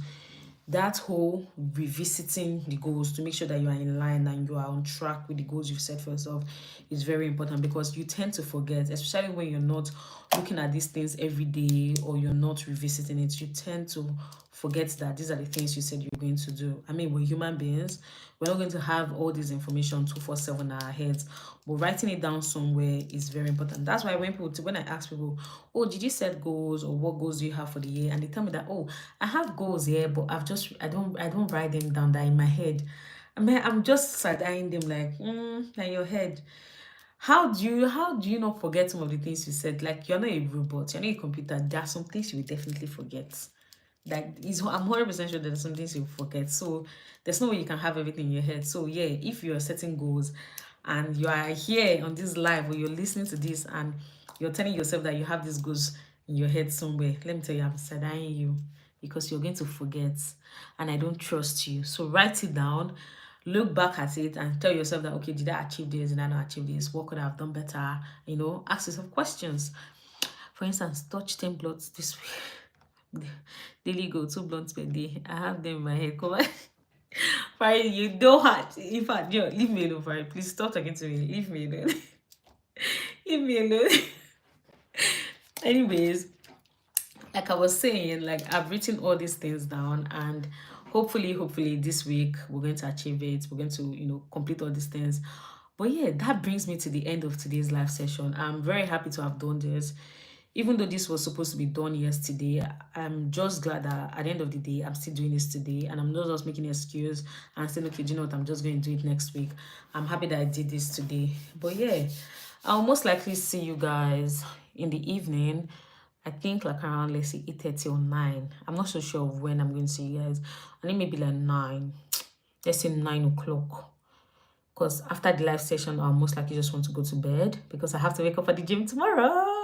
that whole revisiting the goals to make sure that you are in line and you are on track with the goals you've set for yourself is very important, because you tend to forget, especially when you're not looking at these things every day, or you're not revisiting it. You tend to forget that these are the things you said you're going to do. I mean, we're human beings. We're not going to have all this information 247 in our heads, but writing it down somewhere is very important. That's why when I ask people, oh, did you set goals, or what goals do you have for the year, and they tell me that, oh, I have goals here, but I don't write them down. That in my head. I mean, I'm just side-eyeing them like, in your head. How do you not forget some of the things you said? Like, you're not a robot, you're not a computer. There are some things you will definitely forget. Like, I'm 100% sure there's some things you forget. So there's no way you can have everything in your head. So yeah, if you're setting goals and you are here on this live, or you're listening to this and you're telling yourself that you have these goals in your head somewhere, let me tell you, I'm side-eyeing you, because you're going to forget, and I don't trust you. So write it down, look back at it, and tell yourself that, okay, did I achieve this? Did I not achieve this? What could I have done better? Ask yourself questions. For instance, touch 10 bloods this week. Daily go 2 blunts per day. I have them in my head. Come on. Fire, you don't have. In fact, leave me alone, Fire. Please stop talking to me. Leave me alone. Leave me alone. Anyways, like I was saying, like, I've written all these things down, and hopefully this week we're going to achieve it. We're going to, complete all these things. But yeah, that brings me to the end of today's live session. I'm very happy to have done this. Even though this was supposed to be done yesterday, I'm just glad that at the end of the day, I'm still doing this today, and I'm not just making an excuse and saying, okay, do you know what, I'm just going to do it next week. I'm happy that I did this today. But yeah, I'll most likely see you guys in the evening. I think like around, let's say, 8:30 or 9. I'm not so sure of when I'm going to see you guys. I think maybe like 9. Let's say 9 o'clock. Because after the live session, I'll most likely just want to go to bed, because I have to wake up for the gym tomorrow.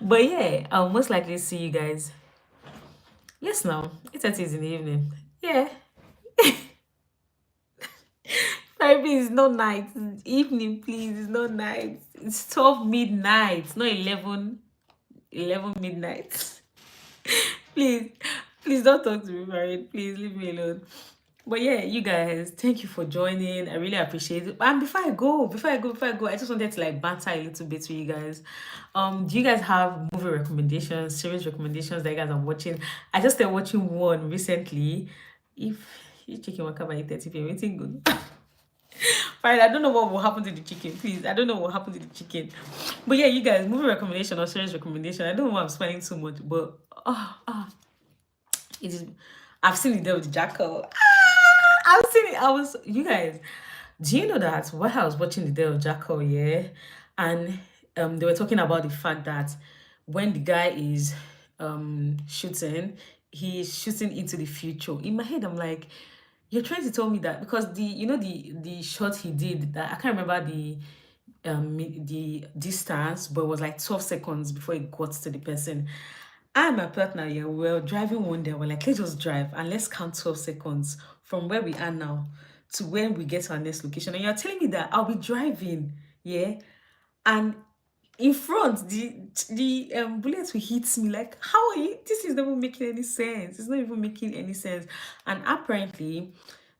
But yeah, I'll most likely see you guys. Yes, now 8:30 is in the evening. Yeah. Sorry, please, it's not night. It's evening, please. It's not night. It's 12 midnight, not 11 midnight. Please don't talk to me, Marion. Please leave me alone. But yeah, you guys, thank you for joining. I really appreciate it. And before I go, I just wanted to like banter a little bit with you guys. Do you guys have movie recommendations, series recommendations that you guys are watching? I just started watching one recently. If you chicken waka by 8:30 p.m., anything good. Fine, I don't know what will happen to the chicken, please. I don't know what happened to the chicken. But yeah, you guys, movie recommendation or series recommendation. I don't know why I'm spending so much, but it is. I've seen the Devil with the Jackal. I've seen it. You guys, do you know that while I was watching the Devil with the Jackal, yeah, and they were talking about the fact that when the guy is shooting, he's shooting into the future. In my head, I'm like, you're trying to tell me that, because the shot he did, that I can't remember the distance, but it was like 12 seconds before it got to the person. I and my partner, yeah, we were driving one day. We're like, let's just drive and let's count 12 seconds from where we are now to when we get to our next location. And you're telling me that I'll be driving, yeah, and in front the bullets will hit me. Like, how are you? This is not even making any sense. It's not even making any sense. And apparently,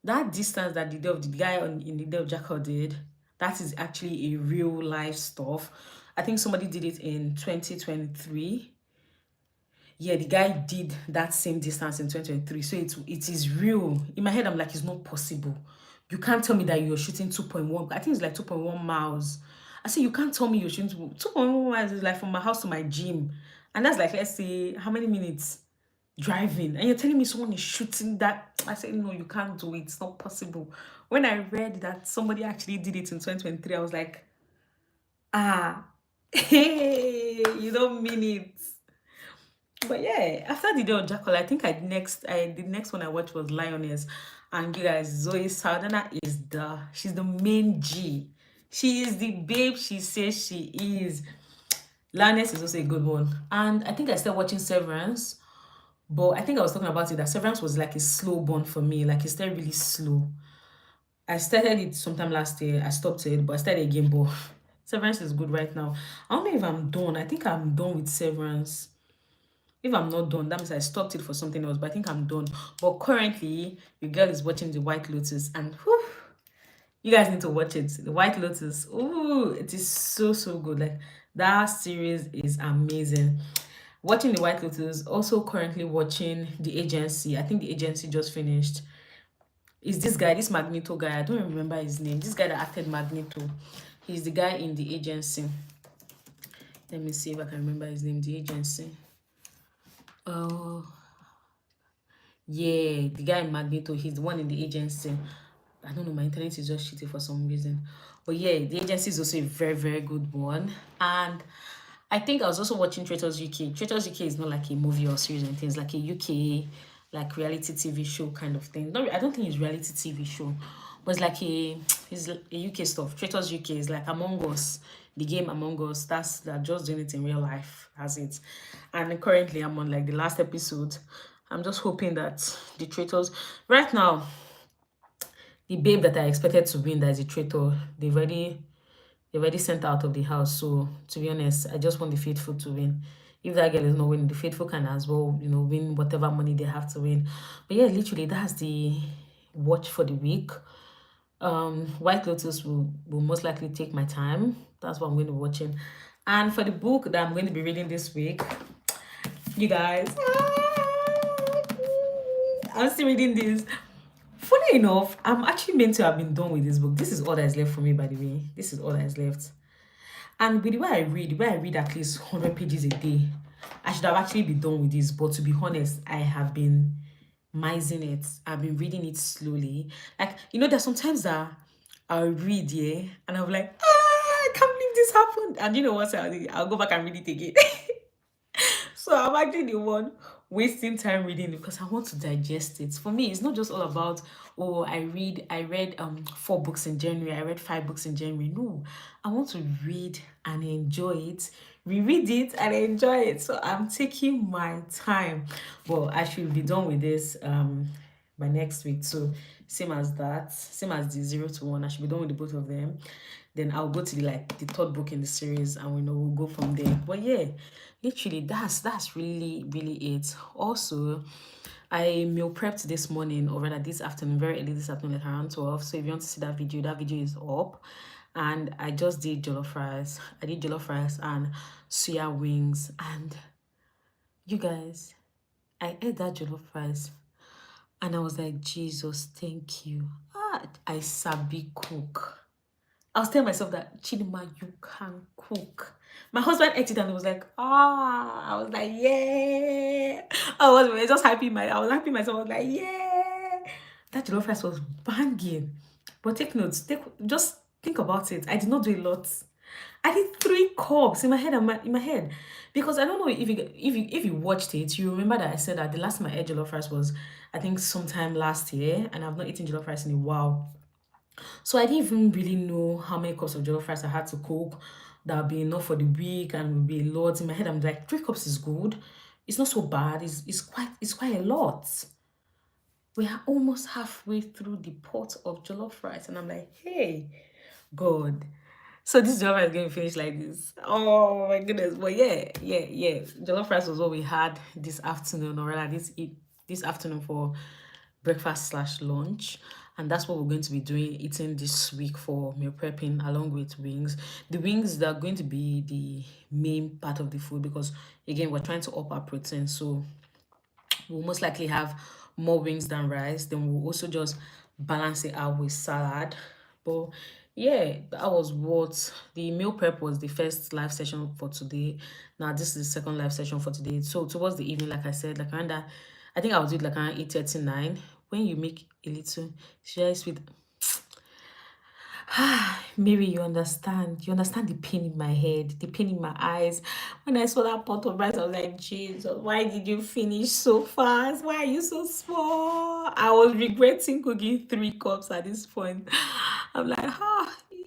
that distance that the guy in the Dell Jackal did, that is actually a real life stuff. I think somebody did it in 2023. Yeah, the guy did that same distance in 2023. So it is real. In my head, I'm like, it's not possible. You can't tell me that you're shooting 2.1. I think it's like 2.1 miles. I said, you can't tell me you're shooting 2.1 miles is like from my house to my gym. And that's like, let's say, how many minutes driving? And you're telling me someone is shooting that. I said, no, you can't do it. It's not possible. When I read that somebody actually did it in 2023, I was like, ah, hey, you don't mean it. But yeah, after the day of Jackal, I think the next one I watched was Lioness. And you guys, Zoe Saldana is she's the main G. She is the babe she says she is. Lioness is also a good one. And I think I started watching Severance, but I think I was talking about it that Severance was like a slow burn for me. Like it started really slow. I started it sometime last year. I stopped it, but I started again. But Severance is good right now. I don't know if I'm done. I think I'm done with Severance. If I'm not done, that means I stopped it for something else, but I think I'm done. But currently, your girl is watching The White Lotus, and whew, you guys need to watch it. The White Lotus, ooh, it is so, so good. Like, that series is amazing. Watching The White Lotus, also currently watching The Agency. I think The Agency just finished. Is this guy, this Magneto guy, I don't remember his name. This guy that acted Magneto. He's the guy in The Agency. Let me see if I can remember his name. The Agency. Oh, yeah, the guy in Magneto, he's the one in The Agency. I don't know, my internet is just shitty for some reason. But yeah, The Agency is also a very, very good one. And I think I was also watching Traitors UK. Traitors UK is not like a movie or series or anything. It's like a UK, like reality TV show kind of thing. No, I don't think it's reality TV show, but it's like it's a UK stuff. Traitors UK is like Among Us, the game Among Us. They're just doing it in real life, as it. And currently, I'm on like the last episode. I'm just hoping that the traitors right now, the babe that I expected to win that is a traitor, they've already sent her out of the house. So to be honest, I just want the faithful to win. If that girl is not winning, the faithful can as well, win whatever money they have to win. But yeah, literally that's the watch for the week. White Lotus will most likely take my time. That's what I'm going to be watching. And for the book that I'm going to be reading this week, you guys, I'm still reading this. Funny enough, I'm actually meant to have been done with this book. This is all that is left for me, by the way. This is all that is left. And with the way I read at least 100 pages a day, I should have actually been done with this. But to be honest, I have been mising it. I've been reading it slowly. Like, there's sometimes that I'll read, yeah, and I'm like, I can't believe this happened. And you know what? I'll go back and read it again. So I'm actually the one wasting time reading it because I want to digest it. For me, it's not just all about, oh, I read 4 books in January, I read 5 books in January. No, I want to read and enjoy it, reread it and enjoy it. So I'm taking my time. Well, I should be done with this by next week. So same as that, same as the 0 to 1. I should be done with the both of them. Then I'll go to the third book in the series, and we'll go from there. But yeah, literally that's really, really it. Also, I meal prepped this morning, or rather this afternoon, very early this afternoon, like around 12. So if you want to see that video is up. And I just did jollof rice. I did jollof rice and suya wings. And you guys, I ate that jollof rice and I was like, Jesus, thank you. I sabi cook. I was telling myself that, Chidima, you can cook. My husband ate it and he was like, I was like, yeah. I was just happy. I was happy myself. I was like, yeah. That jollof rice was banging. But take notes. Just think about it. I did not do a lot. I did 3 cups in my head. In my head, because I don't know if you watched it, you remember that I said that the last time I ate jollof rice was, I think, sometime last year, and I've not eaten jollof rice in a while. So I didn't even really know how many cups of jollof rice I had to cook that would be enough for the week and would be a lot. In my head, I'm like, 3 cups is good. It's not so bad. It's quite a lot. We are almost halfway through the pot of jollof rice, and I'm like, hey, God. So this jollof rice is going to finish like this. Oh my goodness. But yeah. Jollof rice was what we had this afternoon, or rather this afternoon for breakfast/lunch. And that's what we're going to be eating this week for meal prepping, along with wings. The wings, they're going to be the main part of the food because, again, we're trying to up our protein. So we'll most likely have more wings than rice. Then we'll also just balance it out with salad. But yeah, that was what the meal prep was. The first live session for today. Now this is the second live session for today. So towards the evening, like I said, like around that, I think I was doing like around 8:39. When you make a little share sweet. Mary, you understand. You understand the pain in my head, the pain in my eyes. When I saw that pot of rice, I was like, Jesus, why did you finish so fast? Why are you so small? I was regretting cooking 3 cups at this point. I'm like,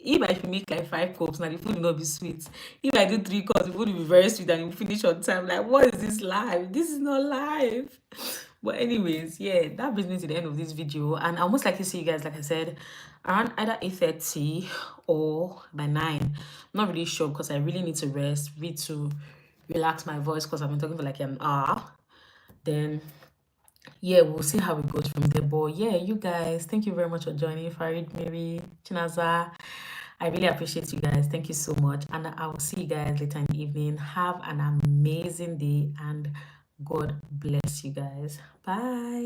if I should make like 5 cups, now the food will not be sweet. If I do 3 cups, the food will be very sweet and it will finish on time. Like, what is this life? This is not life. But anyways, yeah, that brings me to the end of this video, and I'll most likely see you guys, like I said, around either 8:30 or by 9. I'm not really sure because I really need to rest, read to relax my voice because I've been talking for like an hour. Then yeah, we'll see how it goes from there. But yeah, you guys, thank you very much for joining. Farid, Mary, Chinaza, I really appreciate you guys. Thank you so much, and I will see you guys later in the evening. Have an amazing day, and God bless you guys. Bye.